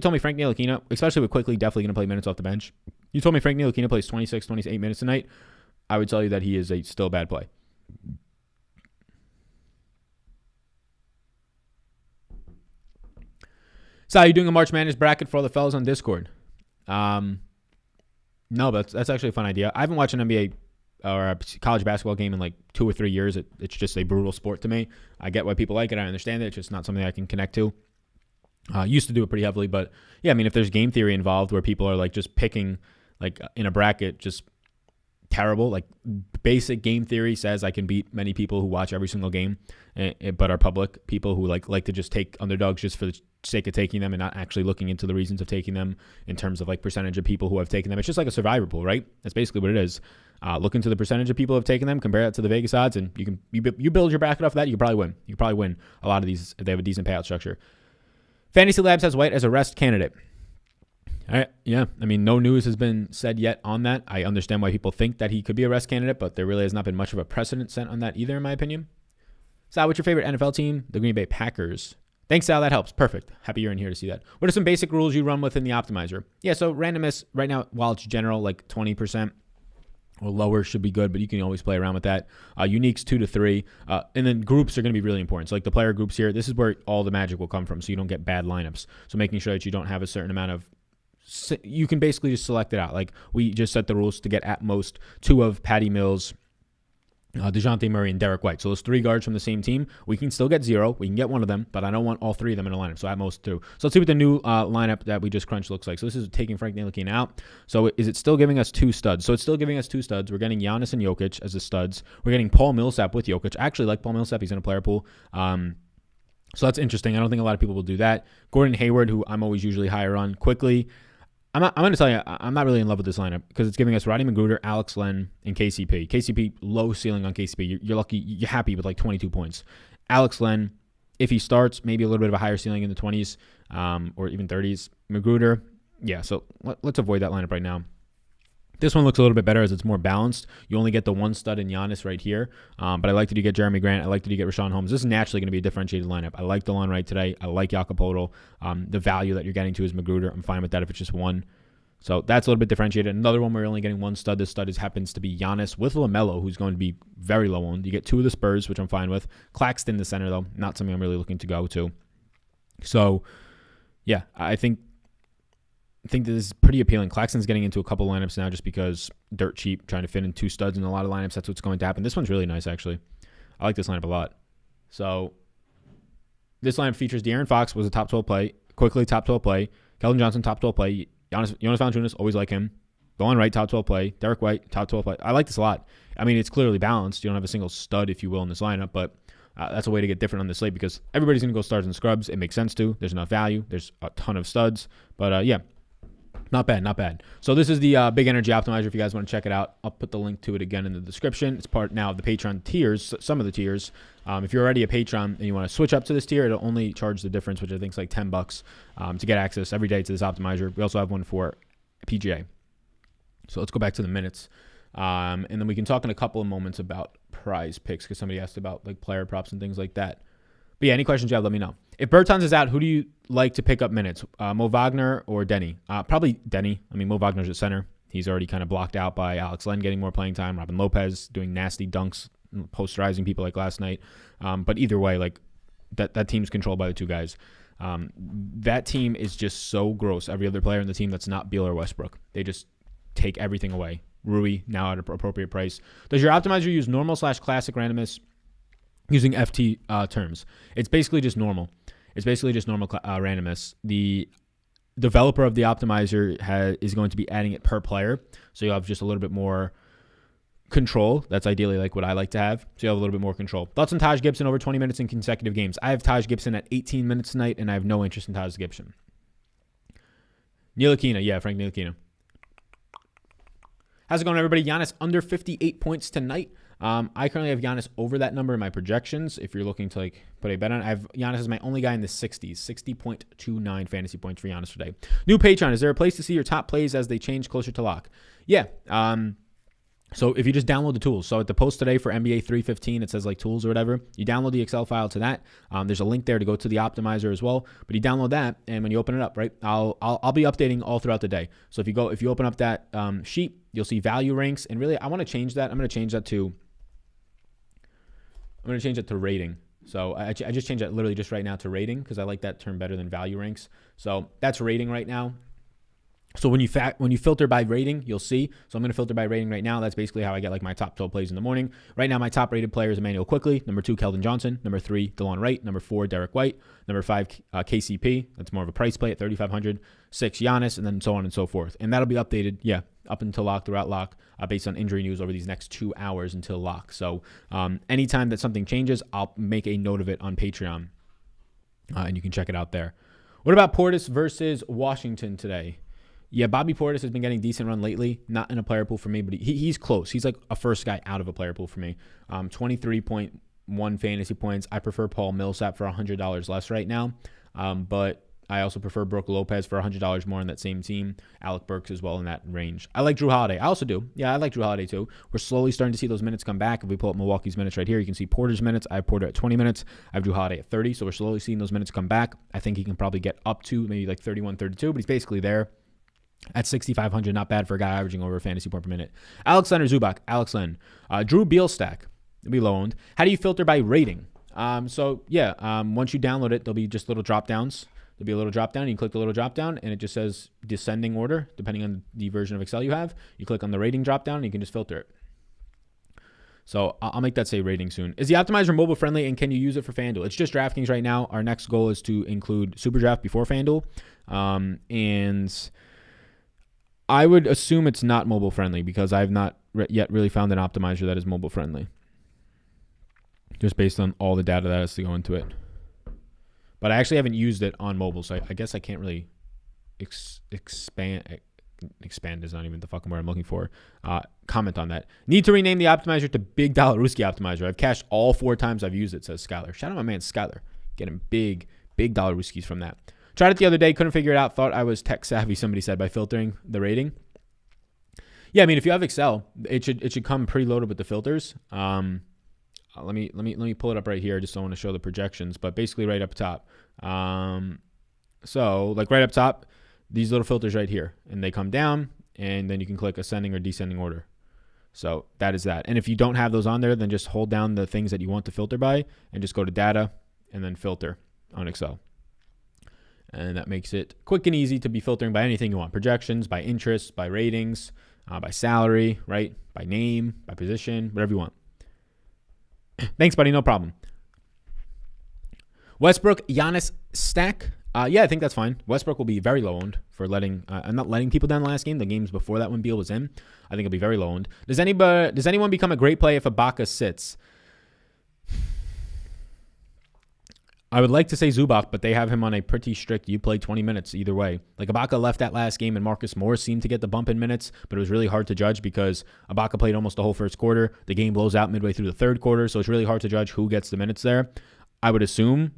told me Frank Ntilikina, especially with Quickly definitely going to play minutes off the bench, you told me Frank Ntilikina plays 26, 28 minutes a night, I would tell you that he is a still bad play. So are you doing a March Madness bracket for all the fellas on Discord? No, but that's actually a fun idea. I haven't watched an NBA or a college basketball game in like 2 or 3 years. It's just a brutal sport to me. I get why people like it. I understand it. It's just not something I can connect to. Used to do it pretty heavily, but yeah, if there's game theory involved where people are like just picking like in a bracket, just terrible. Like basic game theory says I can beat many people who watch every single game, but are public people who like to just take underdogs just for the sake of taking them and not actually looking into the reasons of taking them in terms of like percentage of people who have taken them. It's just like a survivor pool, right? That's basically what it is. Look into the percentage of people who have taken them, compare that to the Vegas odds, and you build your bracket off of that. You can probably win. You can probably win a lot of these if they have a decent payout structure. Fantasy Labs has White as a rest candidate. All right, yeah. No news has been said yet on that. I understand why people think that he could be a rest candidate, but there really has not been much of a precedent set on that either, in my opinion. Sal, what's your favorite NFL team? The Green Bay Packers. Thanks, Sal. That helps. Perfect. Happy you're in here to see that. What are some basic rules you run with in the optimizer? Yeah, so randomness right now, while it's general, like 20% or lower should be good, but you can always play around with that. Uniques 2 to 3. And then groups are going to be really important. So like the player groups here, this is where all the magic will come from, so you don't get bad lineups. So making sure that you don't have a certain amount of, you can basically just select it out. Like we just set the rules to get at most 2 of Patty Mills, DeJounte Murray, and Derek White. So those 3 guards from the same team, we can still get 0. We can get 1 of them, but I don't want all 3 of them in a lineup. So at most 2. So let's see what the new lineup that we just crunched looks like. So this is taking Frank Ntilikina out. So is it still giving us 2 studs? So it's still giving us 2 studs. We're getting Giannis and Jokic as the studs. We're getting Paul Millsap with Jokic. I actually like Paul Millsap. He's in a player pool. So that's interesting. I don't think a lot of people will do that. Gordon Hayward, who I'm always usually higher on, quickly. I'm going to tell you, I'm not really in love with this lineup because it's giving us Rodney Magruder, Alex Len, and KCP. KCP, low ceiling on KCP. You're lucky. You're happy with like 22 points. Alex Len, if he starts, maybe a little bit of a higher ceiling in the 20s or even 30s. Magruder, yeah, so let's avoid that lineup right now. This one looks a little bit better as it's more balanced. You only get the 1 stud in Giannis right here. But I like that you get Jeremy Grant. I like that you get Rashawn Holmes. This is naturally going to be a differentiated lineup. I like Delon Wright today. I like Jakob Poeltl. The value that you're getting to is Magruder. I'm fine with that if it's just 1. So that's a little bit differentiated. Another one where you're only getting 1 stud. This stud happens to be Giannis with LaMelo, who's going to be very low owned. You get 2 of the Spurs, which I'm fine with. Claxton, the center, though, not something I'm really looking to go to. So, yeah, I think that this is pretty appealing. Claxton's getting into a couple lineups now just because dirt cheap, trying to fit in 2 studs in a lot of lineups. That's what's going to happen. This one's really nice, actually. I like this lineup a lot. So this lineup features De'Aaron Fox, was a top 12 play. Quickly, top 12 play. Keldon Johnson, top 12 play. Jonas Valanciunas, always like him. Delon Wright, top 12 play. Derek White, top 12 play. I like this a lot. It's clearly balanced. You don't have a single stud, if you will, in this lineup, but that's a way to get different on this slate because everybody's going to go stars and scrubs. It makes sense to. There's enough value. There's a ton of studs. But, yeah. Not bad. So this is the Big Energy Optimizer. If you guys want to check it out, I'll put the link to it again in the description. It's part now of the Patreon tiers, some of the tiers. If you're already a patron and you want to switch up to this tier, it'll only charge the difference, which I think is like $10 to get access every day to this optimizer. We also have one for PGA. So let's go back to the minutes. And then we can talk in a couple of moments about prize picks because somebody asked about like player props and things like that. But yeah, any questions you have, let me know. If Bertans is out, who do you like to pick up minutes? Mo Wagner or Denny? Probably Denny. Mo Wagner's at center. He's already kind of blocked out by Alex Len getting more playing time. Robin Lopez doing nasty dunks, posterizing people like last night. But either way, like that team's controlled by the 2 guys. That team is just so gross. Every other player in the team that's not Beal or Westbrook, they just take everything away. Rui now at an appropriate price. Does your optimizer use normal/classic randomness? Using FT terms. It's basically just normal. Randomness. The developer of the optimizer is going to be adding it per player. So you'll have just a little bit more control. That's ideally like what I like to have. So you have a little bit more control. Thoughts on Taj Gibson over 20 minutes in consecutive games? I have Taj Gibson at 18 minutes tonight, and I have no interest in Taj Gibson. Ntilikina. Yeah, Frank Ntilikina. How's it going, everybody? Giannis under 58 points tonight. I currently have Giannis over that number in my projections. If you're looking to like put a bet on, I have Giannis as my only guy in the 60s, 60.29 fantasy points for Giannis today. New Patreon. Is there a place to see your top plays as they change closer to lock? Yeah. So if you just download the tools, so at the post today for NBA 315, it says like tools or whatever. You download the Excel file to that. There's a link there to go to the optimizer as well. But you download that, and when you open it up, right, I'll be updating all throughout the day. So if you open up that sheet, you'll see value ranks, and really I want to change that. I'm going to change that to rating. So I just changed that literally just right now to rating because I like that term better than value ranks. So that's rating right now. So when you filter by rating, you'll see. So I'm going to filter by rating right now. That's basically how I get like my top 12 plays in the morning. Right now, my top rated player is Emmanuel Quickly. Number 2, Keldon Johnson. Number 3, Delon Wright. Number 4, Derek White. Number 5, KCP. That's more of a price play at 3,500. 6, Giannis, and then so on and so forth. And that'll be updated, up until lock, throughout lock, based on injury news over these next 2 hours until lock. So anytime that something changes, I'll make a note of it on Patreon, and you can check it out there. What about Portis versus Washington today? Yeah, Bobby Portis has been getting decent run lately. Not in a player pool for me, but he's close. He's like a first guy out of a player pool for me. 23.1 fantasy points. I prefer Paul Millsap for $100 less right now, but I also prefer Brook Lopez for $100 more on that same team. Alec Burks as well in that range. I like Drew Holiday. I also do. Yeah, I like Drew Holiday too. We're slowly starting to see those minutes come back. If we pull up Milwaukee's minutes right here, you can see Porter's minutes. I have Porter at 20 minutes. I have Drew Holiday at 30, so we're slowly seeing those minutes come back. I think he can probably get up to maybe like 31, 32, but he's basically there. At 6,500, not bad for a guy averaging over a fantasy point per minute. Alex Len or Zubac? Alex Len. Drew Bealstack. It'll be low owned. How do you filter by rating? Once you download it, there'll be just little drop downs. There'll be a little drop down. You click the little drop down, and it just says descending order, depending on the version of Excel you have. You click on the rating drop down, and you can just filter it. So I'll make that say rating soon. Is the optimizer mobile friendly, and can you use it for FanDuel? It's just DraftKings right now. Our next goal is to include SuperDraft before FanDuel, and I would assume it's not mobile friendly because I've not yet really found an optimizer that is mobile friendly, just based on all the data that has to go into it. But I actually haven't used it on mobile, so I guess I can't really expand. Expand is not even the fucking word I'm looking for. Comment on that. Need to rename the optimizer to Big Dollar Ruski Optimizer. I've cashed all 4 times I've used it, says Skyler. Shout out my man Skyler. Getting big dollar Ruskis from that. Tried it the other day, couldn't figure it out. Thought I was tech savvy, somebody said, by filtering the rating. Yeah, I mean, if you have Excel, it should come preloaded with the filters. Let me pull it up right here. I just don't want to show the projections, but basically right up top. So like right up top, these little filters right here, and they come down, and then you can click ascending or descending order. So that is that. And if you don't have those on there, then just hold down the things that you want to filter by, and just go to data, and then filter on Excel. And that makes it quick and easy to be filtering by anything you want. Projections, by interest, by ratings, by salary, right? By name, by position, whatever you want. Thanks, buddy. No problem. Westbrook, Giannis stack. Yeah, I think that's fine. Westbrook will be very low owned for not letting people down last game. The games before that when Beal was in, I think it'll be very low owned. Does anyone become a great play if Ibaka sits? I would like to say Zubac, but they have him on a pretty strict, you play 20 minutes either way. Like Ibaka left that last game, and Marcus Morris seemed to get the bump in minutes, but it was really hard to judge because Ibaka played almost the whole first quarter. The game blows out midway through the third quarter, so it's really hard to judge who gets the minutes there. I would assume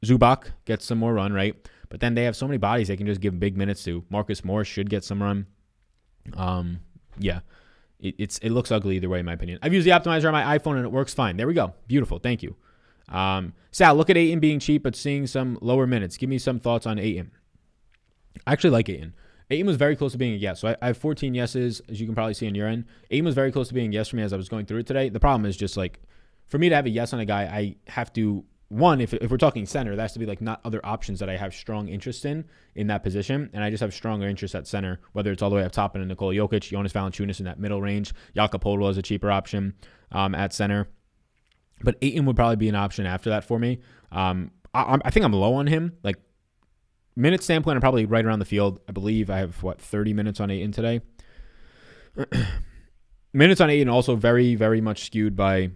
Zubac gets some more run, right? But then they have so many bodies they can just give big minutes to. Marcus Morris should get some run. Yeah, it looks ugly either way, in my opinion. I've used the optimizer on my iPhone, and it works fine. There we go. Beautiful. Thank you. Sal, look at Ayton being cheap, but seeing some lower minutes. Give me some thoughts on Ayton. I actually like Ayton. Ayton was very close to being a yes. So I have 14 yeses, as you can probably see on your end. Ayton was very close to being a yes for me as I was going through it today. The problem is just like, for me to have a yes on a guy, I have to, one, if we're talking center, there has to be like not other options that I have strong interest in that position. And I just have stronger interest at center, whether it's all the way up top in Nikola Jokic, Jonas Valanciunas in that middle range. Jakob Poeltl is a cheaper option at center. But Ayton would probably be an option after that for me. I think I'm low on him. Like, minute standpoint, I'm probably right around the field. I believe I have, 30 minutes on Ayton today. Minutes on Ayton also very, very much skewed by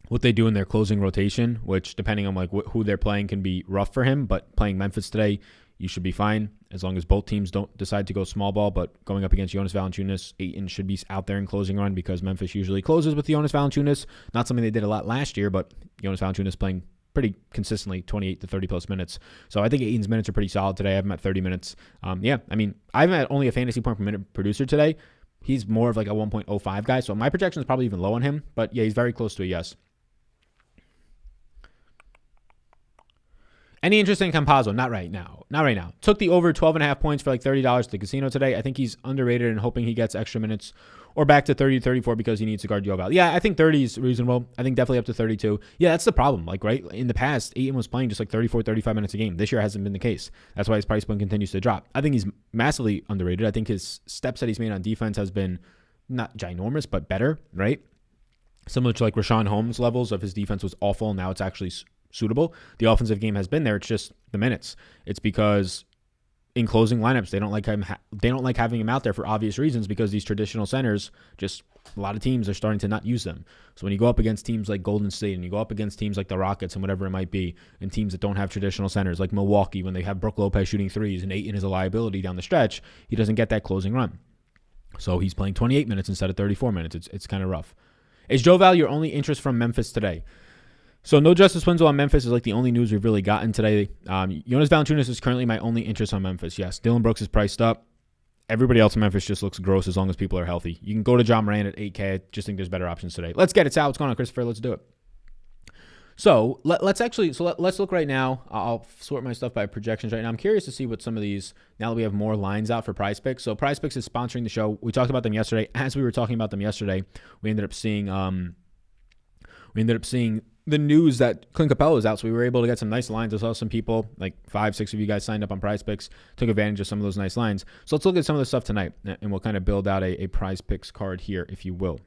what they do in their closing rotation, which depending on like who they're playing can be rough for him. But playing Memphis today, you should be fine as long as both teams don't decide to go small ball. But going up against Jonas Valanciunas, Ayton should be out there in closing run because Memphis usually closes with Jonas Valanciunas. Not something they did a lot last year, but Jonas Valanciunas playing pretty consistently 28 to 30 plus minutes. So I think Ayton's minutes are pretty solid today. I have him at 30 minutes. I'm at only a fantasy point per minute producer today. He's more of like a 1.05 guy. So my projection is probably even low on him. But yeah, he's very close to a yes. Any interest in Campazzo? Not right now. Took the over 12.5 points for like $30 at the casino today. I think he's underrated and hoping he gets extra minutes or back to 30 to 34 because he needs to guard Joval. Yeah, I think 30 is reasonable. I think definitely up to 32. Yeah, that's the problem. Like, right, in the past, Ayton was playing just like 34, 35 minutes a game. This year hasn't been the case. That's why his price point continues to drop. I think he's massively underrated. I think his steps that he's made on defense has been not ginormous, but better, right? Similar to like Rashawn Holmes levels of his defense was awful. Now it's actually suitable. The offensive game has been there. It's just the minutes. It's because in closing lineups, they don't like having him out there for obvious reasons because these traditional centers, just a lot of teams are starting to not use them. So when you go up against teams like Golden State and you go up against teams like the Rockets and whatever it might be, and teams that don't have traditional centers like Milwaukee, when they have Brook Lopez shooting threes and Ayton is a liability down the stretch, he doesn't get that closing run. So he's playing 28 minutes instead of 34 minutes. It's kind of rough. Is Joval your only interest from Memphis today? So no Justice Winslow on Memphis is like the only news we've really gotten today. Jonas Valanciunas is currently my only interest on Memphis. Yes, Dylan Brooks is priced up. Everybody else in Memphis just looks gross as long as people are healthy. You can go to John Moran at 8K. I just think there's better options today. Let's get it, Sal. What's going on, Christopher? Let's do it. So let's look right now. I'll sort my stuff by projections right now. I'm curious to see what some of these, now that we have more lines out for Prize Picks. So Prize Picks is sponsoring the show. We talked about them yesterday. As we were talking about them yesterday, we ended up seeing the news that Clint Capella was out, so we were able to get some nice lines. I saw some people, like 5-6 of you guys signed up on Prize Picks, took advantage of some of those nice lines. So let's look at some of the stuff tonight, and we'll kind of build out a Prize Picks card here, if you will.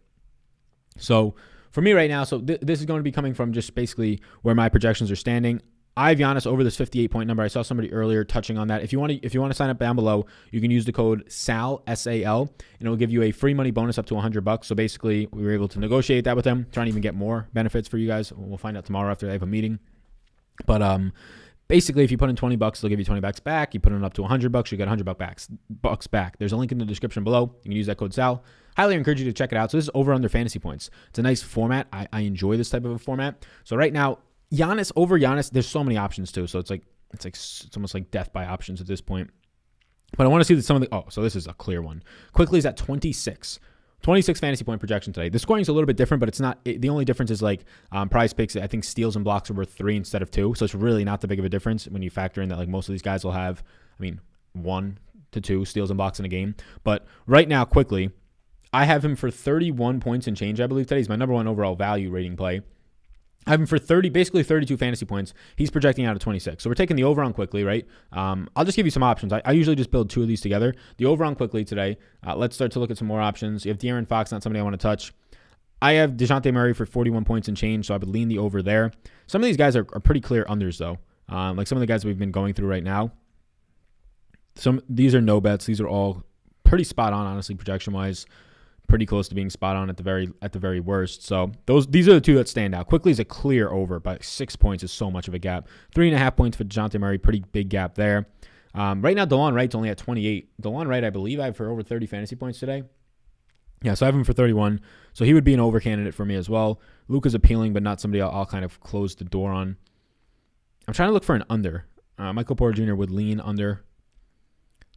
So for me right now, this is going to be coming from just basically where my projections are standing. I have Giannis over this 58-point number. I saw somebody earlier touching on that. If you want to sign up down below, you can use the code SAL, S-A-L, and it will give you a free money bonus up to $100. So basically, we were able to negotiate that with them, trying to even get more benefits for you guys. We'll find out tomorrow after I have a meeting. But basically, if you put in $20, they'll give you $20 back. You put in up to $100, you get $100 back. There's a link in the description below. You can use that code SAL. Highly encourage you to check it out. So this is over under fantasy points. It's a nice format. I enjoy this type of a format. So right now, Giannis, there's so many options too. So it's almost like death by options at this point. But I want to see some of the, so this is a clear one. Quickly is at 26 fantasy point projection today. The scoring is a little bit different, but it's not, the only difference is like Prize Picks, I think steals and blocks are worth 3 instead of 2. So it's really not that big of a difference when you factor in that like most of these guys will have, 1 to 2 steals and blocks in a game. But right now, quickly, I have him for 31 points and change, I believe today. He's my number 1 overall value rating play. I have him for 32 fantasy points. He's projecting out at 26. So we're taking the over on quickly, right? I'll just give you some options. I usually just build 2 of these together. The over on quickly today. Let's start to look at some more options. You have De'Aaron Fox, not somebody I want to touch. I have DeJounte Murray for 41 points and change, so I would lean the over there. Some of these guys are pretty clear unders, though. Like some of the guys we've been going through right now. These are no bets. These are all pretty spot on, honestly, projection-wise. Pretty close to being spot on at the very worst. So these are the 2 that stand out. Quickly is a clear over, but 6 points is so much of a gap. 3.5 points for DeJounte Murray, pretty big gap there. Right now, Delon Wright's only at 28. Delon Wright, I believe I have for over 30 fantasy points today. Yeah, so I have him for 31. So he would be an over candidate for me as well. Luka's appealing, but not somebody I'll kind of close the door on. I'm trying to look for an under. Michael Porter Jr. would lean under.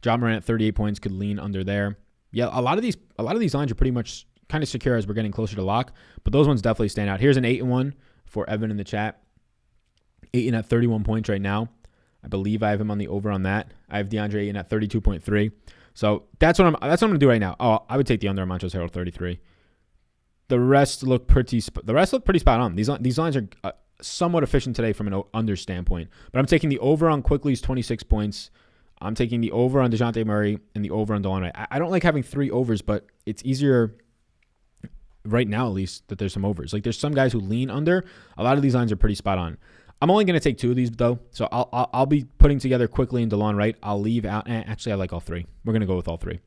John Morant at 38 points could lean under there. Yeah, a lot of these lines are pretty much kind of secure as we're getting closer to lock, but those ones definitely stand out. Here's an 8-1 for Evan in the chat. Ayton at 31 points right now. I believe I have him on the over on that. I have DeAndre Ayton at 32.3. So that's what I'm going to do right now. Oh, I would take the under on Montrezl Harrell 33. The rest look pretty spot on. These lines are somewhat efficient today from an under standpoint, but I'm taking the over on Quickly's 26 points. I'm taking the over on DeJounte Murray and the over on Delon Wright. I don't like having 3 overs, but it's easier right now, at least, that there's some overs. Like there's some guys who lean under. A lot of these lines are pretty spot on. I'm only going to take 2 of these, though. So I'll be putting together quickly in Delon Wright. I'll leave out. Actually, I like all 3. We're going to go with all 3.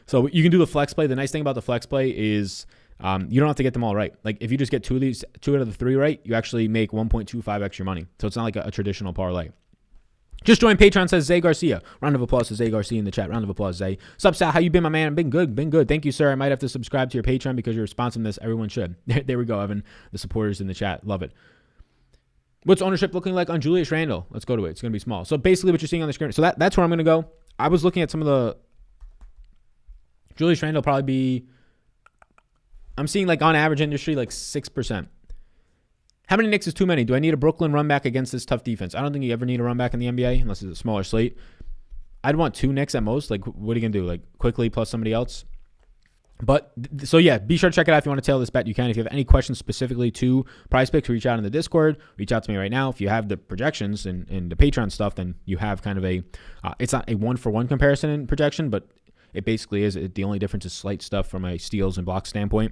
So you can do the flex play. The nice thing about the flex play is you don't have to get them all right. Like if you just get 2 out of the 3 right, you actually make 1.25 extra money. So it's not like a traditional parlay. Just joined Patreon, says Zay Garcia. Round of applause to Zay Garcia in the chat. Round of applause, Zay. Sup, Sal? How you been, my man? Been good. Thank you, sir. I might have to subscribe to your Patreon because you're sponsoring this. Everyone should. There we go, Evan. The supporters in the chat. Love it. What's ownership looking like on Julius Randle? Let's go to it. It's going to be small. So basically what you're seeing on the screen. So that's where I'm going to go. I was looking at some of the Julius Randle probably be, I'm seeing like on average industry like 6%. How many Knicks is too many? Do I need a Brooklyn run back against this tough defense? I don't think you ever need a run back in the NBA unless it's a smaller slate. I'd want 2 Knicks at most. Like, what are you going to do? Like, quickly plus somebody else? But, so yeah, be sure to check it out if you want to tail this bet. You can. If you have any questions specifically to Prize Picks, reach out in the Discord. Reach out to me right now. If you have the projections and the Patreon stuff, then you have kind of a, it's not a 1-for-1 comparison in projection, but it basically is. The only difference is slight stuff from a steals and block standpoint,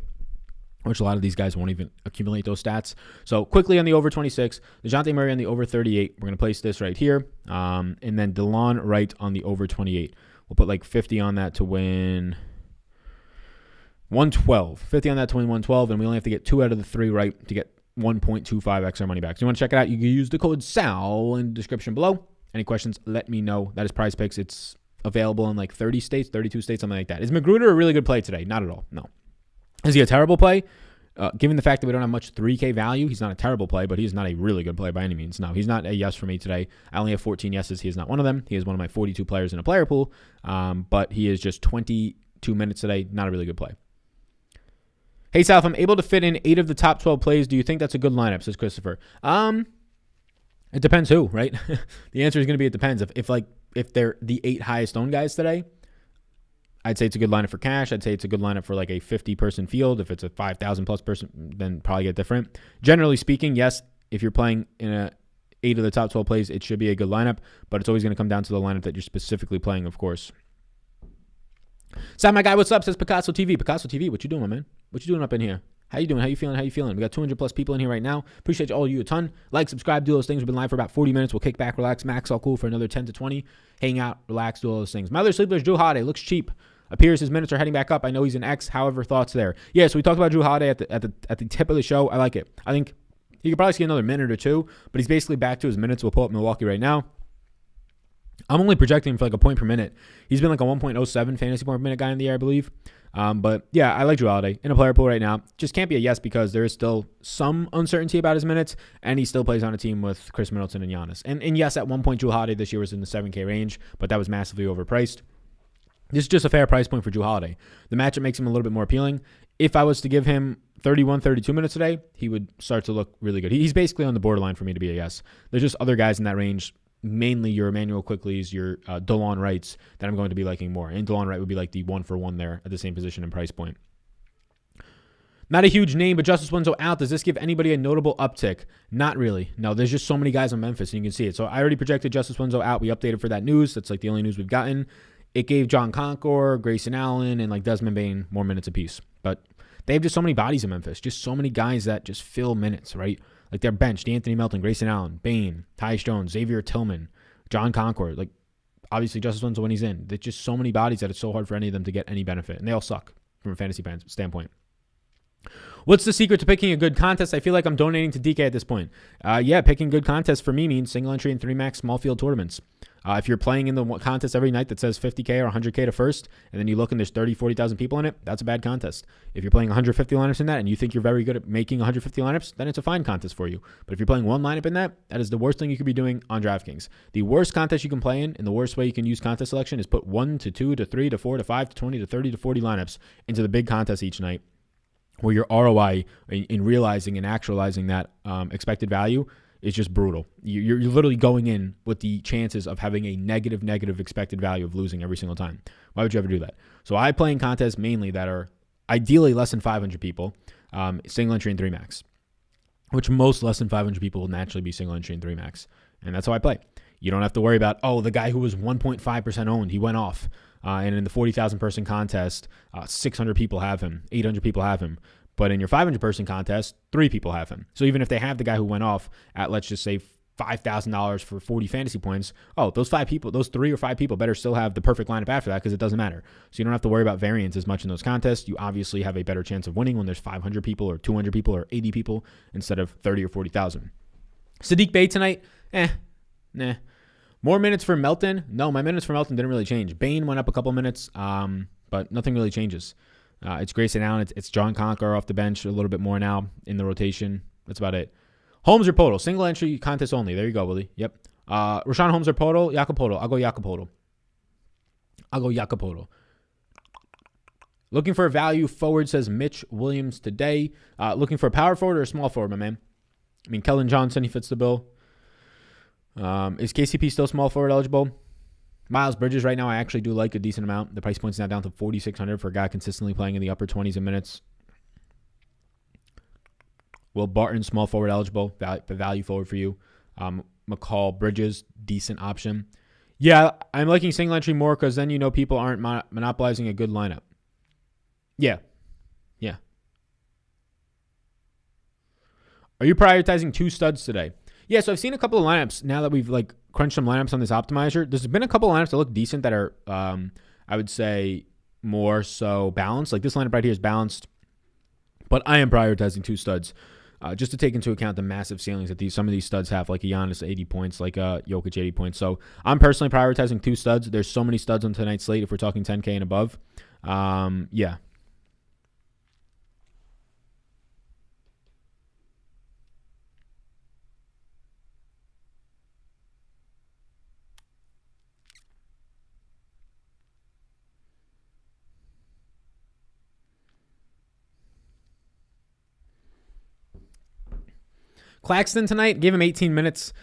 which a lot of these guys won't even accumulate those stats. So quickly on the over 26, DeJounte Murray on the over 38. We're going to place this right here. And then Delon Wright on the over 28. We'll put like 50 on that to win 112. 50 on that to win 112, and we only have to get 2 out of the 3 right to get 1.25 extra money back. So you want to check it out, you can use the code SAL in the description below. Any questions, let me know. That is Prize Picks. It's available in like 30 states, 32 states, something like that. Is Magruder a really good play today? Not at all, no. Is he a terrible play? Given the fact that we don't have much 3K value, he's not a terrible play, but he's not a really good play by any means. No, he's not a yes for me today. I only have 14 yeses. He is not one of them. He is one of my 42 players in a player pool, but he is just 22 minutes today. Not a really good play. Hey, Sal, if I'm able to fit in 8 of the top 12 plays, do you think that's a good lineup, says Christopher? It depends who, right? The answer is going to be it depends. If they're the 8 highest owned guys today, I'd say it's a good lineup for cash. I'd say it's a good lineup for like a 50-person field. If it's a 5,000 plus person, then probably get different. Generally speaking, yes, if you're playing in a 8 of the top 12 plays, it should be a good lineup, but it's always going to come down to the lineup that you're specifically playing, of course. Sam, my guy, what's up? Says Picasso TV. Picasso TV, what you doing, my man? What you doing up in here? How you doing? How you feeling? We got 200 plus people in here right now. Appreciate all of you a ton. Like, subscribe, do those things. We've been live for about 40 minutes. We'll kick back, relax, max all cool for another 10 to 20. Hang out, relax, do all those things. My other sleeper is Drew Holiday. Looks cheap. Appears his minutes are heading back up. I know he's an X. However, thoughts there? Yeah, so we talked about Drew Holiday at the tip of the show. I like it. I think he could probably see another minute or 2, but he's basically back to his minutes. We'll pull up Milwaukee right now. I'm only projecting him for like a point per minute. He's been like a 1.07 fantasy point per minute guy in the year, I believe. But yeah, I like Drew Holiday in a player pool right now. Just can't be a yes because there is still some uncertainty about his minutes, and he still plays on a team with Chris Middleton and Giannis. And yes, at one point, Drew Holiday this year was in the 7K range, but that was massively overpriced. This is just a fair price point for Drew Holiday. The matchup makes him a little bit more appealing. If I was to give him 31, 32 minutes today, he would start to look really good. He's basically on the borderline for me to be a yes. There's just other guys in that range, mainly your Emmanuel Quickly's, your Delon Wrights, that I'm going to be liking more. And Delon Wright would be like the 1-for-1 there at the same position and price point. Not a huge name, but Justice Winslow out. Does this give anybody a notable uptick? Not really. No, there's just so many guys on Memphis, and you can see it. So I already projected Justice Winslow out. We updated for that news. That's like the only news we've gotten. It gave John Concord, Grayson Allen, and like Desmond Bane more minutes apiece. But they have just so many bodies in Memphis. Just so many guys that just fill minutes, right? Like they're benched. Anthony Melton, Grayson Allen, Bane, Tyus Jones, Xavier Tillman, John Concord. Like obviously Justice Winslow when he's in. There's just so many bodies that it's so hard for any of them to get any benefit. And they all suck from a fantasy standpoint. What's the secret to picking a good contest? I feel like I'm donating to DK at this point. Yeah, picking good contests for me means single entry and 3 max small field tournaments. If you're playing in the contest every night that says 50K or 100K to first, and then you look and there's 30, 40,000 people in it, that's a bad contest. If you're playing 150 lineups in that and you think you're very good at making 150 lineups, then it's a fine contest for you. But if you're playing one lineup in that, that is the worst thing you could be doing on DraftKings. The worst contest you can play in, and the worst way you can use contest selection is put 1 to 2 to 3 to 4 to 5 to 20 to 30 to 40 lineups into the big contest each night, where your ROI in realizing and actualizing that expected value is just brutal. You're literally going in with the chances of having a negative expected value of losing every single time. Why would you ever do that? So I play in contests mainly that are ideally less than 500 people, single entry and 3 max, which most less than 500 people will naturally be single entry and 3 max. And that's how I play. You don't have to worry about, the guy who was 1.5% owned, he went off. And in the 40,000 person contest, 600 people have him, 800 people have him. But in your 500 person contest, 3 people have him. So even if they have the guy who went off at, let's just say $5,000 for 40 fantasy points. Oh, those 3 or 5 people better still have the perfect lineup after that because it doesn't matter. So you don't have to worry about variance as much in those contests. You obviously have a better chance of winning when there's 500 people or 200 people or 80 people instead of 30 or 40,000. Sadiq Bey tonight, nah. More minutes for Melton? No, my minutes for Melton didn't really change. Bain went up a couple minutes, but nothing really changes. It's Grayson Allen. It's John Conker off the bench a little bit more now in the rotation. That's about it. Holmes or Podol? Single entry contest only. There you go, Willie. Yep. Rashawn Holmes or Podol? Jakob. I'll go Jakob. Looking for a value forward, says Mitch Williams today. Looking for a power forward or a small forward, my man? I mean, Kellen Johnson, he fits the bill. Is KCP still small forward eligible? Miles Bridges right now, I actually do like a decent amount. The price point's now down to $4,600 for a guy consistently playing in the upper 20s of minutes. Will Barton, small forward eligible, value forward for you. McCall, Bridges, decent option. Yeah, I'm liking single entry more because then people aren't monopolizing a good lineup. Yeah. Are you prioritizing 2 studs today? Yeah, so I've seen a couple of lineups now that we've crunched some lineups on this optimizer. There's been a couple of lineups that look decent that are, I would say, more so balanced. Like this lineup right here is balanced, but I am prioritizing 2 studs. Just to take into account the massive ceilings that some of these studs have, like a Giannis 80 points, like a Jokic 80 points. So I'm personally prioritizing 2 studs. There's so many studs on tonight's slate if we're talking 10K and above. Yeah. Claxton tonight, gave him 18 minutes.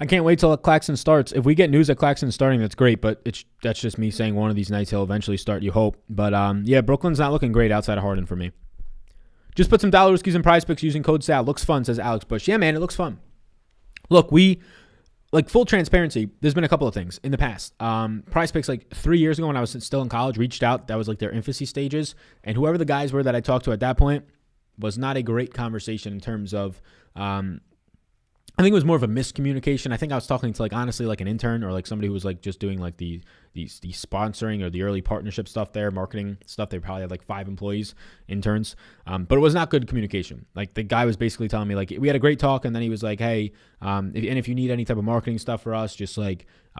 I can't wait till Claxton starts. If we get news that Claxton's starting, that's great, but that's just me saying one of these nights he'll eventually start, you hope. But yeah, Brooklyn's not looking great outside of Harden for me. Just put some dollar skis in prize picks using code SAL. Looks fun, says Alex Bush. Yeah, man, it looks fun. Look, full transparency, there's been a couple of things in the past. Prize picks 3 years ago when I was still in college reached out. That was their infancy stages. And whoever the guys were that I talked to at that point was not a great conversation in terms of I think it was more of a miscommunication. I think I was talking to honestly an intern or somebody who was just doing the sponsoring or the early partnership stuff there, marketing stuff. They probably had 5 employees, interns. But it was not good communication. The guy was basically telling me we had a great talk, and then he was like, hey, if you need any type of marketing stuff for us, just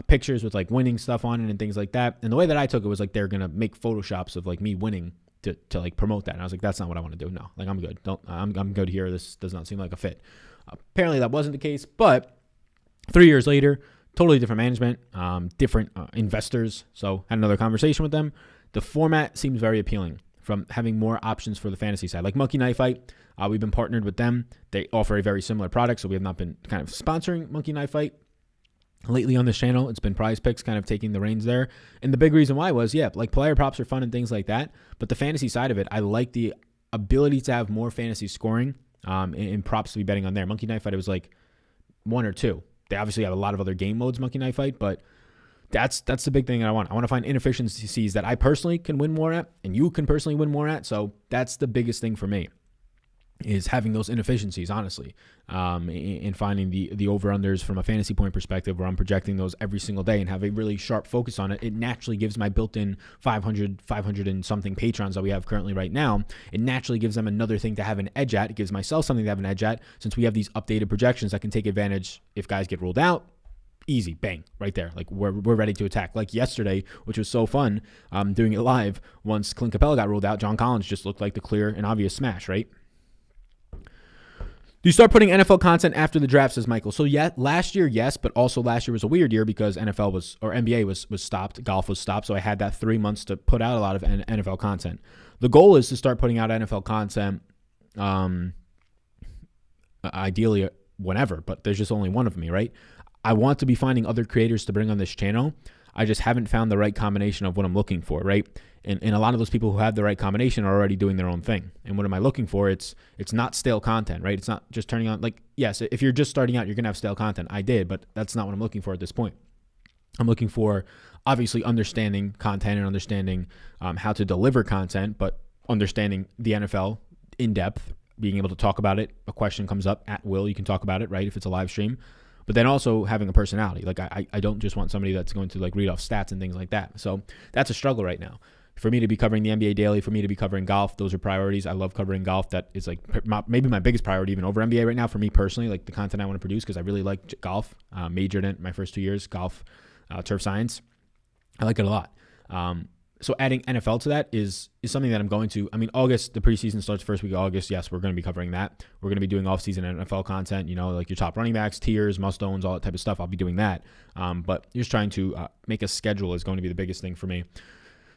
pictures with winning stuff on it and things like that. And the way that I took it was they're gonna make photoshops of me winning to promote that. And I was like, that's not what I want to do. No, I'm good. I'm good here. This does not seem like a fit. Apparently that wasn't the case, but 3 years later, totally different management, different investors. So had another conversation with them. The format seems very appealing from having more options for the fantasy side. Like Monkey Knife Fight, we've been partnered with them. They offer a very similar product, so we have not been kind of sponsoring Monkey Knife Fight lately on this channel. It's been Prize Picks kind of taking the reins there. And the big reason why was, player props are fun and things like that. But the fantasy side of it, I like the ability to have more fantasy scoring and props to be betting on there. Monkey Knife Fight, it was 1 or 2. They obviously have a lot of other game modes, Monkey Knife Fight, but that's the big thing that I want. I want to find inefficiencies that I personally can win more at and you can personally win more at. So that's the biggest thing for me, is having those inefficiencies, honestly, in finding the over-unders from a fantasy point perspective where I'm projecting those every single day and have a really sharp focus on it. It naturally gives my built-in 500 and something patrons that we have currently right now. It naturally gives them another thing to have an edge at. It gives myself something to have an edge at, since we have these updated projections that can take advantage if guys get ruled out. Easy, bang, right there. We're ready to attack. Yesterday, which was so fun, doing it live. Once Clint Capella got ruled out, John Collins just looked like the clear and obvious smash, right? Do you start putting NFL content after the draft, says Michael? So yeah, last year, yes, but also last year was a weird year because NBA was stopped, golf was stopped, so I had that 3 months to put out a lot of NFL content. The goal is to start putting out NFL content, ideally whenever, but there's just only one of me, right? I want to be finding other creators to bring on this channel. I just haven't found the right combination of what I'm looking for, right? And a lot of those people who have the right combination are already doing their own thing. And what am I looking for? It's not stale content, right? It's not just turning on, yes, if you're just starting out, you're going to have stale content. I did, but that's not what I'm looking for at this point. I'm looking for, obviously, understanding content and understanding how to deliver content, but understanding the NFL in depth, being able to talk about it. A question comes up at will, you can talk about it, right? If it's a live stream. but then also having a personality. Like I don't just want somebody that's going to like read off stats and things like that. So that's a struggle right now. For me to be covering the NBA daily, for me to be covering golf, those are priorities. I love covering golf. That is like maybe my biggest priority even over NBA right now for me personally, like the content I want to produce, because I really like golf. Majored in it my first 2 years, golf, turf science. I like it a lot. So adding NFL to that is something that I'm going to. I mean, August, the preseason starts first week of August. Yes, we're going to be covering that. We're going to be doing off-season NFL content, like your top running backs, tiers, must-owns, all that type of stuff. I'll be doing that. But just trying to make a schedule is going to be the biggest thing for me.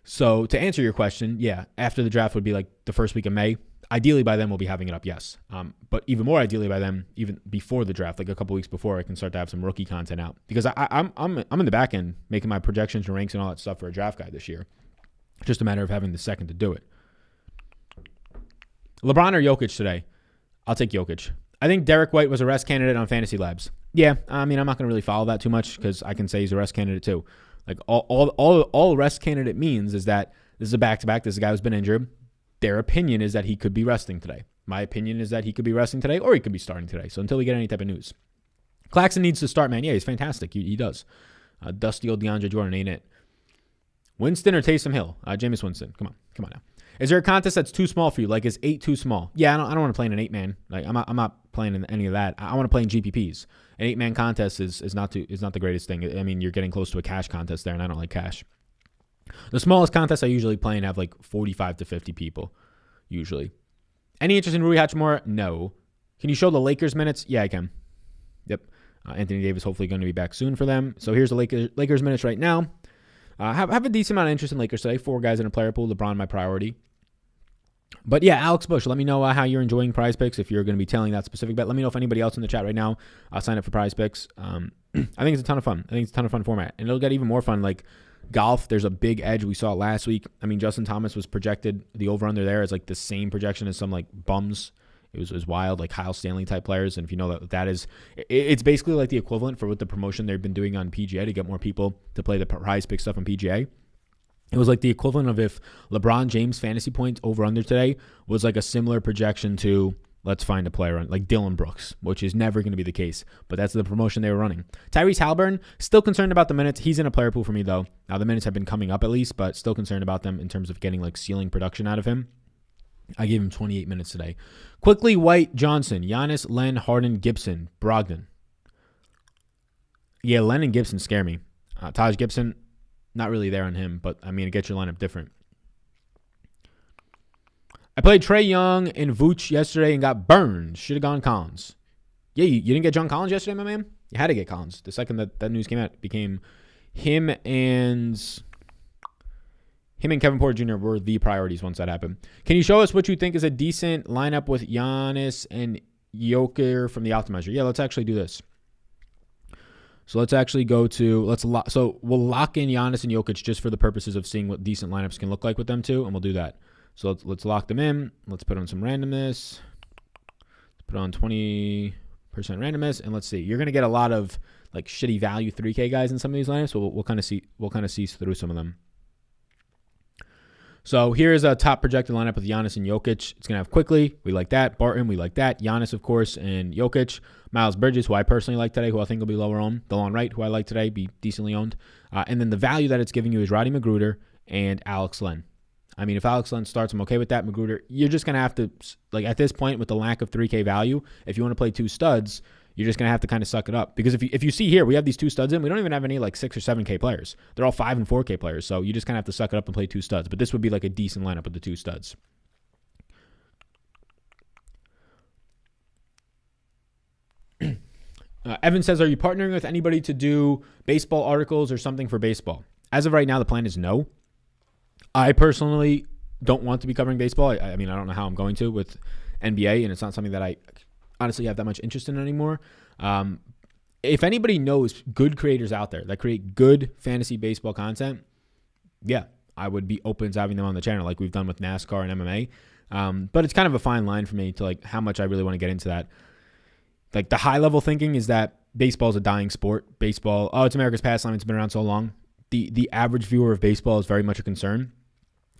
So to answer your question, yeah, after the draft would be like the first week of May. Ideally by then we'll be having it up, yes. But even more ideally by then, even before the draft, like a couple weeks before, I can start to have some rookie content out, because I'm in the back end making my projections and ranks and all that stuff for a draft guide this year. Just a matter of having the second to do it. LeBron or Jokic today? I'll take Jokic. I think Derek White was a rest candidate on Fantasy Labs. Yeah, I mean, I'm not going to really follow that too much because I can say he's a rest candidate too. Like all rest candidate means is that this is a back-to-back. This is a guy who's been injured. Their opinion is that he could be resting today. My opinion is that he could be resting today or he could be starting today. So until we get any type of news. Claxton needs to start, man. Yeah, he's fantastic. He does. Dusty old DeAndre Jordan ain't it. Winston or Taysom Hill? Jameis Winston. Come on now. Is there a contest that's too small for you? Like, is 8 too small? Yeah, I don't want to play in an 8-man. Like, I'm not playing in any of that. I want to play in GPPs. An 8-man contest is not the greatest thing. I mean, you're getting close to a cash contest there, and I don't like cash. The smallest contest I usually play in have like 45 to 50 people, usually. Any interest in Rui Hachimura? No. Can you show the Lakers minutes? Yeah, I can. Yep. Anthony Davis hopefully going to be back soon for them. So here's the Lakers minutes right now. Have a decent amount of interest in Lakers today. 4 guys in a player pool. LeBron, my priority. But yeah, Alex Bush, let me know how you're enjoying Prize Picks. If you're going to be tailing that specific bet, let me know if anybody else in the chat right now sign up for Prize Picks. I think it's a ton of fun. I think it's a ton of fun format. And it'll get even more fun. Like golf, there's a big edge. We saw it last week. I mean, Justin Thomas was projected, the over-under there is like the same projection as some like bums. It was wild, like Kyle Stanley type players. And if you know that is, it's basically like the equivalent for what the promotion they've been doing on PGA to get more people to play the Prize Pick stuff on PGA. It was like the equivalent of if LeBron James fantasy points over under today was like a similar projection to let's find a player like Dylan Brooks, which is never going to be the case. But that's the promotion they were running. Tyrese Halliburton, still concerned about the minutes. He's in a player pool for me though. Now the minutes have been coming up at least, but still concerned about them in terms of getting like ceiling production out of him. I gave him 28 minutes today. Quickly, White, Johnson, Giannis, Len, Harden, Gibson, Brogdon. Yeah, Len and Gibson scare me. Taj Gibson, not really there on him, but I mean, it gets your lineup different. I played Trae Young and Vooch yesterday and got burned. Should have gone Collins. Yeah, you didn't get John Collins yesterday, my man? You had to get Collins. The second that news came out, it became him and Kevin Porter Jr. were the priorities once that happened. Can you show us what you think is a decent lineup with Giannis and Jokic from the optimizer? Yeah, let's actually do this. So let's actually go to, so we'll lock in Giannis and Jokic just for the purposes of seeing what decent lineups can look like with them too, and we'll do that. So let's lock them in. Let's put on some randomness. Let's put on 20% randomness, and let's see. You're gonna get a lot of like shitty value 3K guys in some of these lineups, so we'll kind of see through some of them. So here's a top projected lineup with Giannis and Jokic. It's going to have Quickly. We like that. Barton, we like that. Giannis, of course, and Jokic. Miles Bridges, who I personally like today, who I think will be lower owned. Delon Wright, who I like today, be decently owned. And then the value that it's giving you is Rodney Magruder and Alex Len. I mean, if Alex Len starts, I'm okay with that. Magruder, you're just going to have to, like at this point with the lack of 3K value, if you want to play 2 studs, you're just going to have to kind of suck it up. Because if you see here, we have these 2 studs in. We don't even have any like 6 or 7K players. They're all 5 and 4K players. So you just kind of have to suck it up and play 2 studs. But this would be like a decent lineup with the 2 studs. Evan says, are you partnering with anybody to do baseball articles or something for baseball? As of right now, the plan is no. I personally don't want to be covering baseball. I mean, I don't know how I'm going to with NBA, and it's not something that I honestly have that much interest in anymore. If anybody knows good creators out there that create good fantasy baseball content, yeah, I would be open to having them on the channel like we've done with NASCAR and MMA. But it's kind of a fine line for me to like how much I really want to get into that. Like the high level thinking is that baseball is a dying sport. Baseball, it's America's pastime. It's been around so long. The average viewer of baseball is very much a concern.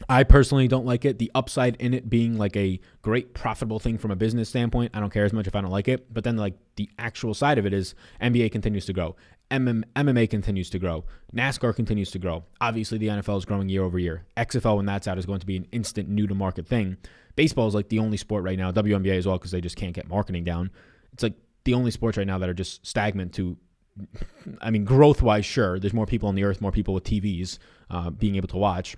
I personally don't like it. The upside in it being like a great profitable thing from a business standpoint, I don't care as much if I don't like it. But then like the actual side of it is NBA continues to grow. MMA continues to grow. NASCAR continues to grow. Obviously, the NFL is growing year over year. XFL, when that's out, is going to be an instant new to market thing. Baseball is like the only sport right now, WNBA as well, because they just can't get marketing down. It's like the only sports right now that are just stagnant to, I mean, growth-wise, sure. There's more people on the earth, more people with TVs being able to watch.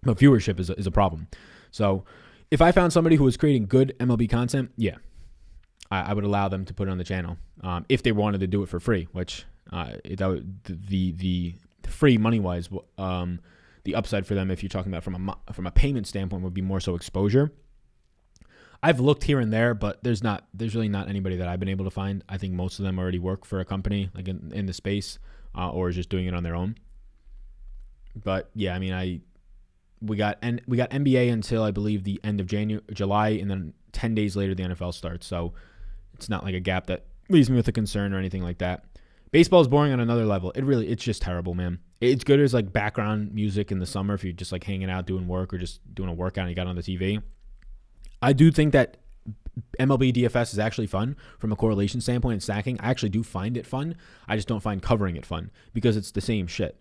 But viewership is a problem. So if I found somebody who was creating good MLB content, yeah, I would allow them to put it on the channel if they wanted to do it for free, which the free money-wise, the upside for them, if you're talking about from a payment standpoint, would be more so exposure. I've looked here and there, but there's really not anybody that I've been able to find. I think most of them already work for a company like in the space or is just doing it on their own. But yeah, I mean, we got NBA until I believe the end of July, and then 10 days later the NFL starts. So it's not like a gap that leaves me with a concern or anything like that. Baseball is boring on another level. It's just terrible, man. It's good as like background music in the summer if you're just like hanging out doing work or just doing a workout and you got on the TV. I do think that MLB DFS is actually fun from a correlation standpoint and stacking. I actually do find it fun. I just don't find covering it fun because it's the same shit.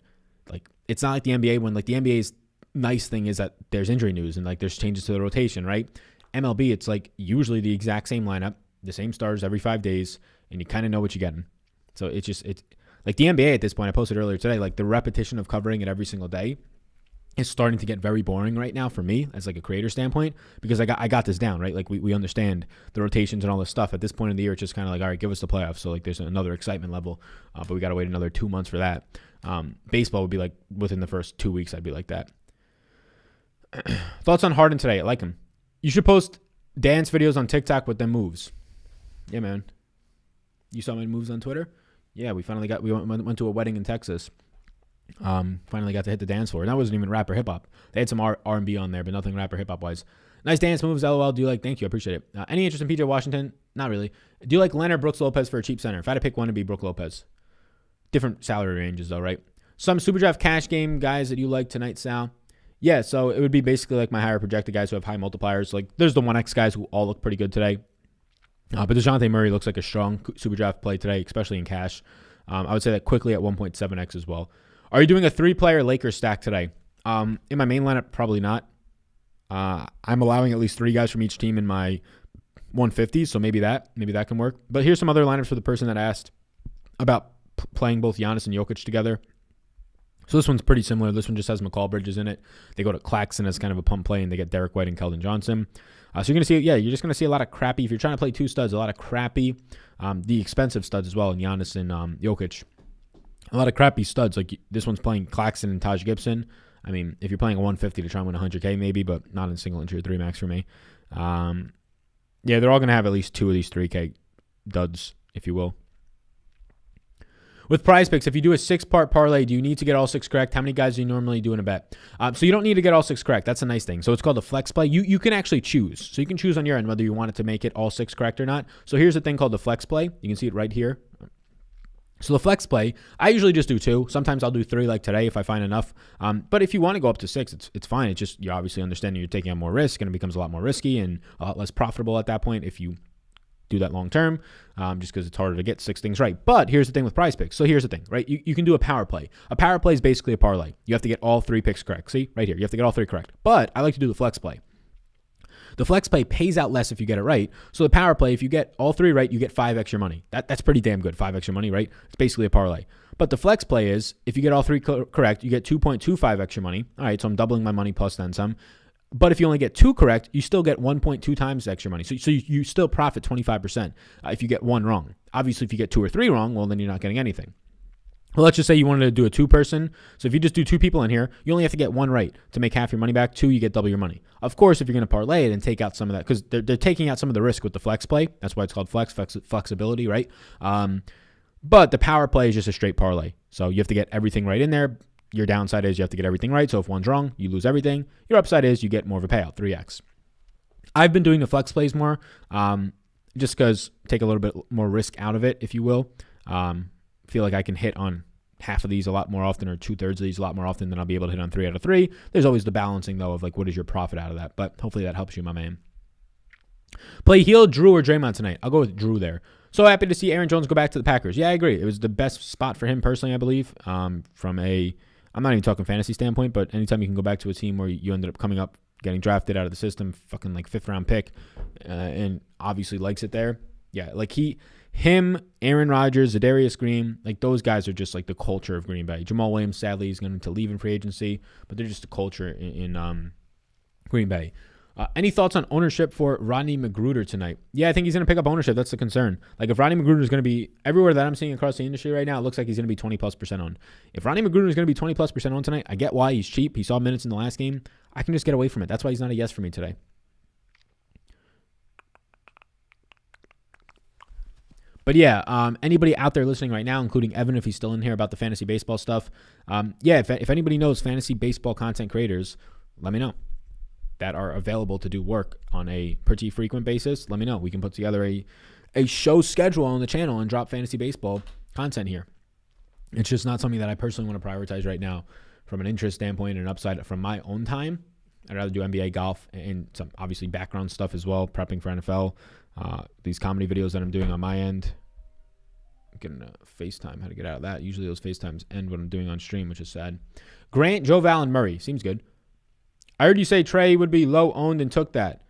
Like it's not like the NBA when like the NBA's nice thing is that there's injury news and like there's changes to the rotation, right? MLB, it's like usually the exact same lineup, the same stars every 5 days, and you kind of know what you're getting. So it's like the NBA at this point, I posted earlier today, like the repetition of covering it every single day is starting to get very boring right now for me as like a creator standpoint, because I got this down, right? Like we understand the rotations and all this stuff. At this point in the year, it's just kind of like, all right, give us the playoffs. So like there's another excitement level, but we got to wait another 2 months for that. Baseball would be like within the first 2 weeks, I'd be like that. Thoughts on Harden today? I like him. You should post dance videos on TikTok with them moves. Yeah, man. You saw my moves on Twitter? Yeah, we went to a wedding in Texas. Finally got to hit the dance floor. And that wasn't even rap or hip hop. They had some R&B on there, but nothing rap or hip hop wise. Nice dance moves, LOL. Do you like? Thank you, I appreciate it. Any interest in PJ Washington? Not really. Do you like Leonard, Brooks Lopez for a cheap center? If I had to pick one, it'd be Brooks Lopez. Different salary ranges though, right? Some super draft cash game guys that you like tonight, Sal. Yeah, so it would be basically like my higher projected guys who have high multipliers. Like there's the 1x guys who all look pretty good today. But DeJounte Murray looks like a strong super draft play today, especially in cash. I would say that quickly at 1.7x as well. Are you doing a 3-player Lakers stack today? In my main lineup, probably not. I'm allowing at least 3 guys from each team in my 150s, so maybe that can work. But here's some other lineups for the person that asked about playing both Giannis and Jokic together. So this one's pretty similar. This one just has McCall Bridges in it. They go to Claxton as kind of a pump play, and they get Derek White and Keldon Johnson. So you're just going to see a lot of crappy. If you're trying to play 2 studs, a lot of crappy, the expensive studs as well, in Giannis and Jokic. A lot of crappy studs. Like this one's playing Claxton and Taj Gibson. I mean, if you're playing a 150 to try and win 100K maybe, but not in single entry or 3 max for me. Yeah, they're all going to have at least 2 of these 3K duds, if you will. With Prize Picks, if you do a 6-part parlay, do you need to get all 6 correct? How many guys do you normally do in a bet? So you don't need to get all 6 correct. That's a nice thing. So it's called a flex play. You can actually choose. So you can choose on your end whether you want it to make it all 6 correct or not. So here's the thing called the flex play. You can see it right here. So the flex play, I usually just do 2. Sometimes I'll do 3 like today if I find enough. But if you want to go up to 6, it's fine. It's just you obviously understand you're taking on more risk and it becomes a lot more risky and a lot less profitable at that point if you do that long term, just because it's harder to get 6 things right. But here's the thing with Prize Picks. So here's the thing, right? You can do a power play. A power play is basically a parlay. You have to get all 3 picks correct. See, right here, you have to get all 3 correct. But I like to do the flex play. The flex play pays out less if you get it right. So the power play, if you get all 3 right, you get 5 extra money. That's pretty damn good, 5 extra money, right? It's basically a parlay. But the flex play is, if you get all 3 correct, you get 2.25 extra money. All right, so I'm doubling my money plus then some. But if you only get 2 correct, you still get 1.2 times extra money. So you still profit 25% if you get 1 wrong. Obviously, if you get 2 or 3 wrong, well, then you're not getting anything. Well, let's just say you wanted to do a 2-person. So if you just do 2 people in here, you only have to get 1 right to make half your money back. 2, you get double your money. Of course, if you're going to parlay it and take out some of that, because they're taking out some of the risk with the flex play. That's why it's called flexibility, right? But the power play is just a straight parlay. So you have to get everything right in there. Your downside is you have to get everything right. So if one's wrong, you lose everything. Your upside is you get more of a payout, 3x. I've been doing the flex plays more just because take a little bit more risk out of it, if you will. Feel like I can hit on half of these a lot more often or 2/3 of these a lot more often, then I'll be able to hit on 3 out of 3. There's always the balancing, though, of like what is your profit out of that. But hopefully that helps you, my man. Play Heel, Drew, or Draymond tonight? I'll go with Drew there. So happy to see Aaron Jones go back to the Packers. Yeah, I agree. It was the best spot for him personally, I believe, from a, I'm not even talking fantasy standpoint, but anytime you can go back to a team where you ended up coming up, getting drafted out of the system, fucking like 5th round pick, and obviously likes it there. Yeah, like him, Aaron Rodgers, Zadarius Green, like those guys are just like the culture of Green Bay. Jamal Williams, sadly, is going to leave in free agency, but they're just the culture in Green Bay. Any thoughts on ownership for Rodney Magruder tonight? Yeah, I think he's going to pick up ownership. That's the concern. Like if Rodney Magruder is going to be everywhere that I'm seeing across the industry right now, it looks like he's going to be 20+% owned. If Rodney Magruder is going to be 20+% owned tonight, I get why. He's cheap. He saw minutes in the last game. I can just get away from it. That's why he's not a yes for me today. But yeah, anybody out there listening right now, including Evan, if he's still in here about the fantasy baseball stuff, yeah, if anybody knows fantasy baseball content creators, let me know that are available to do work on a pretty frequent basis. Let me know. We can put together a show schedule on the channel and drop fantasy baseball content here. It's just not something that I personally want to prioritize right now from an interest standpoint and upside from my own time. I'd rather do NBA, golf, and some obviously background stuff as well, prepping for NFL. These comedy videos that I'm doing on my end. I'm getting a FaceTime, how to get out of that. Usually those FaceTimes end when I'm doing on stream, which is sad. Grant, Joe Val, and Murray. Seems good. I heard you say Trey would be low owned and took that.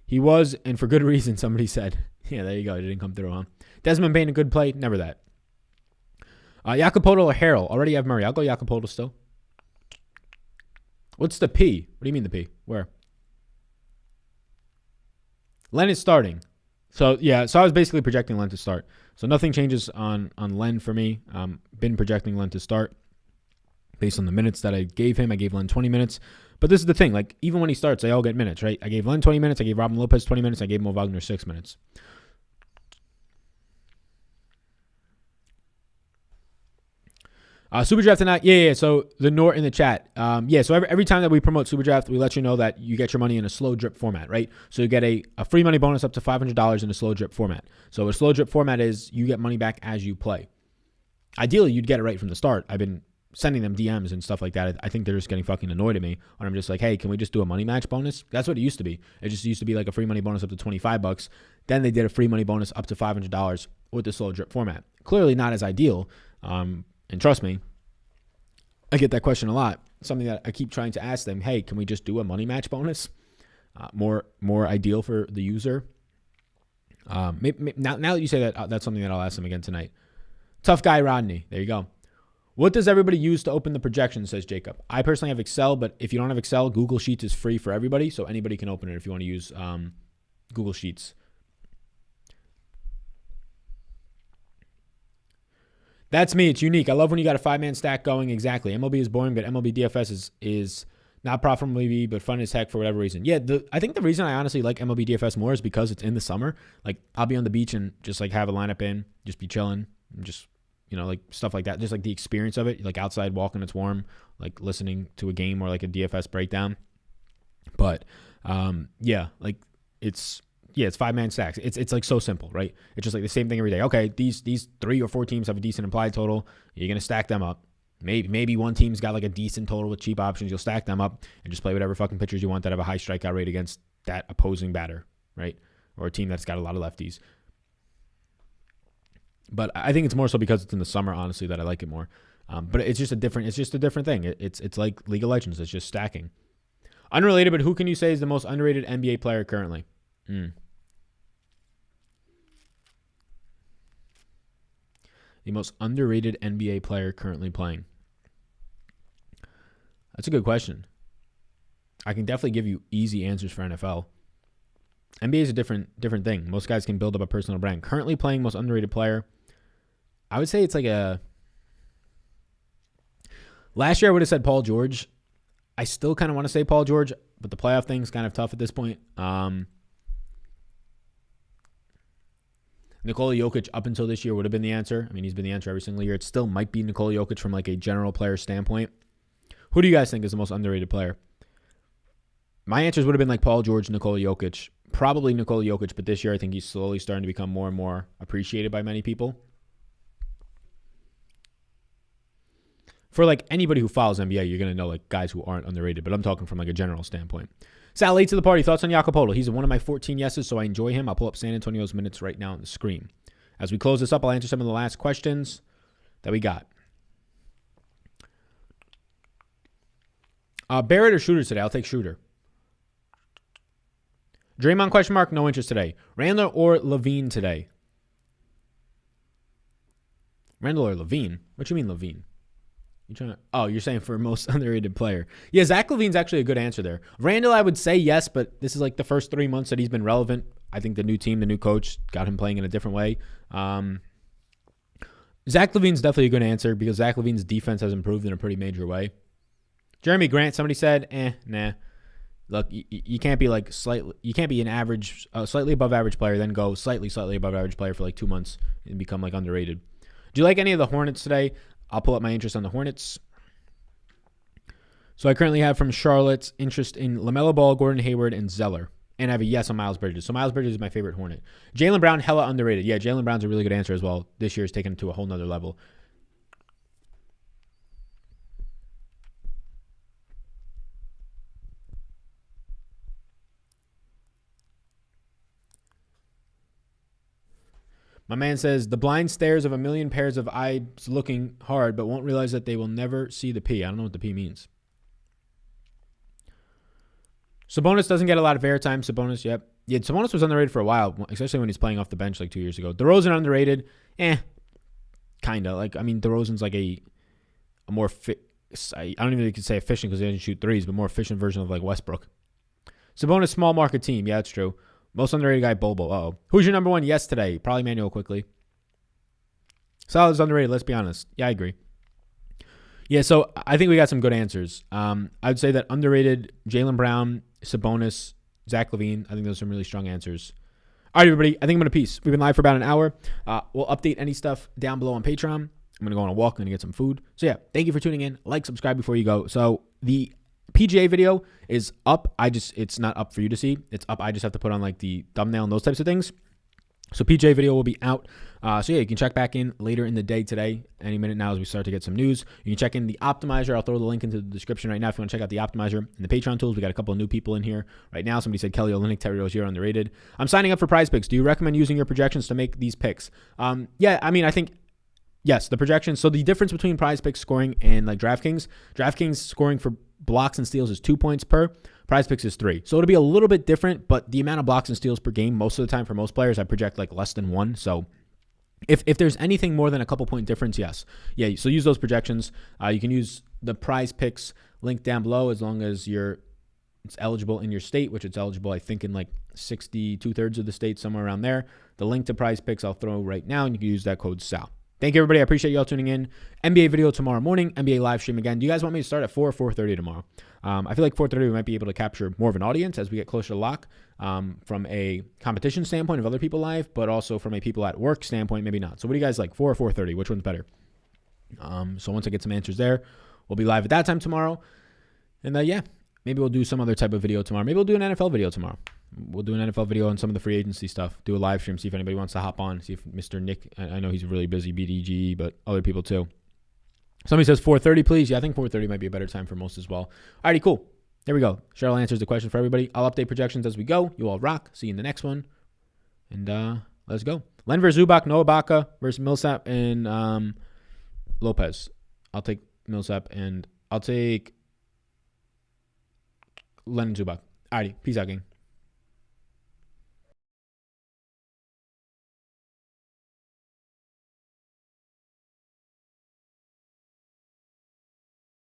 He was, and for good reason, somebody said. Yeah, there you go. It didn't come through, huh? Desmond Bain, a good play. Never that. Jacopoto or Harrell? Already have Murray. I'll go Jacopoto still. What's the P? What do you mean the P? Where? Len is starting. So, yeah. So I was basically projecting Len to start. So nothing changes on Len for me. Been projecting Len to start based on the minutes that I gave him. I gave Len 20 minutes. But this is the thing. Like, even when he starts, they all get minutes, right? I gave Len 20 minutes. I gave Robin Lopez 20 minutes. I gave Mo Wagner 6 minutes. Super Draft tonight. Yeah. So the Nort in the chat. Yeah. So every time that we promote Super Draft, we let you know that you get your money in a slow drip format, right? So you get a free money bonus up to $500 in a slow drip format. So a slow drip format is you get money back as you play. Ideally, you'd get it right from the start. I've been sending them DMs and stuff like that. I think they're just getting fucking annoyed at me. And I'm just like, hey, can we just do a money match bonus? That's what it used to be. It just used to be like a free money bonus up to $25. Then they did a free money bonus up to $500 with the slow drip format. Clearly not as ideal. And trust me, I get that question a lot. Something that I keep trying to ask them, hey, can we just do a money match bonus? More ideal for the user. Now that you say that, that's something that I'll ask them again tonight. Tough guy Rodney. There you go. What does everybody use to open the projection, says Jacob? I personally have Excel, but if you don't have Excel, Google Sheets is free for everybody, so anybody can open it if you want to use Google Sheets. That's me. It's unique. I love when you got a 5-man stack going. Exactly. MLB is boring, but MLB DFS is not profitable, but fun as heck for whatever reason. Yeah, I think the reason I honestly like MLB DFS more is because it's in the summer. Like, I'll be on the beach and just like have a lineup in, just be chilling, and just, you know, like stuff like that. Just like the experience of it, like outside walking, it's warm, like listening to a game or like a DFS breakdown. But yeah, like it's 5-man stacks. It's like so simple, right? It's just like the same thing every day. Okay, these 3 or 4 teams have a decent implied total. You're gonna stack them up. Maybe one team's got like a decent total with cheap options. You'll stack them up and just play whatever fucking pitchers you want that have a high strikeout rate against that opposing batter, right? Or a team that's got a lot of lefties. But I think it's more so because it's in the summer, honestly, that I like it more. But it's just a different thing. It's like League of Legends. It's just stacking. Unrelated, but who can you say is the most underrated NBA player currently? The most underrated NBA player currently playing. That's a good question. I can definitely give you easy answers for NFL. NBA is a different thing. Most guys can build up a personal brand. Currently playing most underrated player, I would say it's like a... Last year I would have said Paul George. I still kind of want to say Paul George, but the playoff thing's kind of tough at this point. Nikola Jokic up until this year would have been the answer. I mean, he's been the answer every single year. It still might be Nikola Jokic from like a general player standpoint. Who do you guys think is the most underrated player? My answers would have been like Paul George, Nikola Jokic. Probably Nikola Jokic, but this year I think he's slowly starting to become more and more appreciated by many people. For like anybody who follows NBA, you're going to know like guys who aren't underrated, but I'm talking from like a general standpoint. Sal, late to the party. Thoughts on Jakob? He's one of my 14 yeses, so I enjoy him. I'll pull up San Antonio's minutes right now on the screen. As we close this up, I'll answer some of the last questions that we got. Barrett or Shooter today? I'll take Shooter. Draymond question mark, no interest today. Randall or Levine today? Randall or Levine? What you mean Levine? You're saying for most underrated player. Yeah, Zach LaVine's actually a good answer there. Randall, I would say yes, but this is like the first 3 months that he's been relevant. I think the new team, the new coach got him playing in a different way. Zach LaVine's definitely a good answer because Zach LaVine's defense has improved in a pretty major way. Jeremy Grant, somebody said, nah. Look, you can't be like you can't be an average, slightly above average player, then go slightly above average player for like 2 months and become like underrated. Do you like any of the Hornets today? I'll pull up my interest on the Hornets. So I currently have from Charlotte interest in LaMelo Ball, Gordon Hayward, and Zeller. And I have a yes on Miles Bridges. So Miles Bridges is my favorite Hornet. Jaylen Brown, hella underrated. Yeah, Jaylen Brown's a really good answer as well. This year's taken him to a whole nother level. My man says, the blind stares of a million pairs of eyes looking hard, but won't realize that they will never see the P. I don't know what the P means. Sabonis doesn't get a lot of airtime. Sabonis, yep. Yeah, Sabonis was underrated for a while, especially when he's playing off the bench like 2 years ago. DeRozan underrated. Kind of. Like, I mean, DeRozan's like a more fit. I don't even know if you could say efficient because he doesn't shoot threes, but more efficient version of like Westbrook. Sabonis, small market team. Yeah, that's true. Most underrated guy, Bobo. Uh-oh. Who's your number one yes today? Probably Manuel quickly. Solid's underrated, let's be honest. Yeah, I agree. Yeah, so I think we got some good answers. I would say that underrated, Jaylen Brown, Sabonis, Zach LaVine. I think those are some really strong answers. All right, everybody. I think I'm going to peace. We've been live for about an hour. We'll update any stuff down below on Patreon. I'm going to go on a walk. I'm going to get some food. So, yeah, thank you for tuning in. Like, subscribe before you go. So, the PGA video is up. It's not up for you to see. It's up. I just have to put on like the thumbnail and those types of things. So PGA video will be out. So yeah, you can check back in later in the day today, any minute now as we start to get some news. You can check in the optimizer. I'll throw the link into the description right now if you want to check out the optimizer and the Patreon tools. We got a couple of new people in here right now. Somebody said Kelly Olynyk, Terry Rozier underrated. I'm signing up for Prize Picks. Do you recommend using your projections to make these picks? Yeah, I mean, I think yes, the projections. So the difference between Prize Picks scoring and like DraftKings scoring for blocks and steals is 2 points per. Prize Picks is 3. So it'll be a little bit different, but the amount of blocks and steals per game, most of the time for most players, I project like less than 1. So if there's anything more than a couple point difference, yes. Yeah, so use those projections. You can use the Prize Picks link down below as long as it's eligible in your state, which it's eligible, I think, in like 2/3 of the state, somewhere around there. The link to Prize Picks I'll throw right now, and you can use that code SAL. Thank you, everybody. I appreciate you all tuning in. NBA video tomorrow morning. NBA live stream again. Do you guys want me to start at 4 or 4:30 tomorrow? I feel like 4:30 we might be able to capture more of an audience as we get closer to lock from a competition standpoint of other people live, but also from a people at work standpoint, maybe not. So what do you guys like, 4 or 4:30? Which one's better? So once I get some answers there, we'll be live at that time tomorrow. And yeah, maybe we'll do some other type of video tomorrow. Maybe we'll do an NFL video tomorrow. We'll do an NFL video on some of the free agency stuff. Do a live stream, see if anybody wants to hop on, see if Mr. Nick, I know he's really busy, BDG, but other people too. Somebody says 4:30, please. Yeah, I think 4:30 might be a better time for most as well. Alrighty, cool. There we go. Cheryl answers the question for everybody. I'll update projections as we go. You all rock. See you in the next one. And let's go. Len versus Zubac, Noah Baca versus Millsap and Lopez. I'll take Millsap and I'll take Len and Zubac. Alrighty, peace out, gang.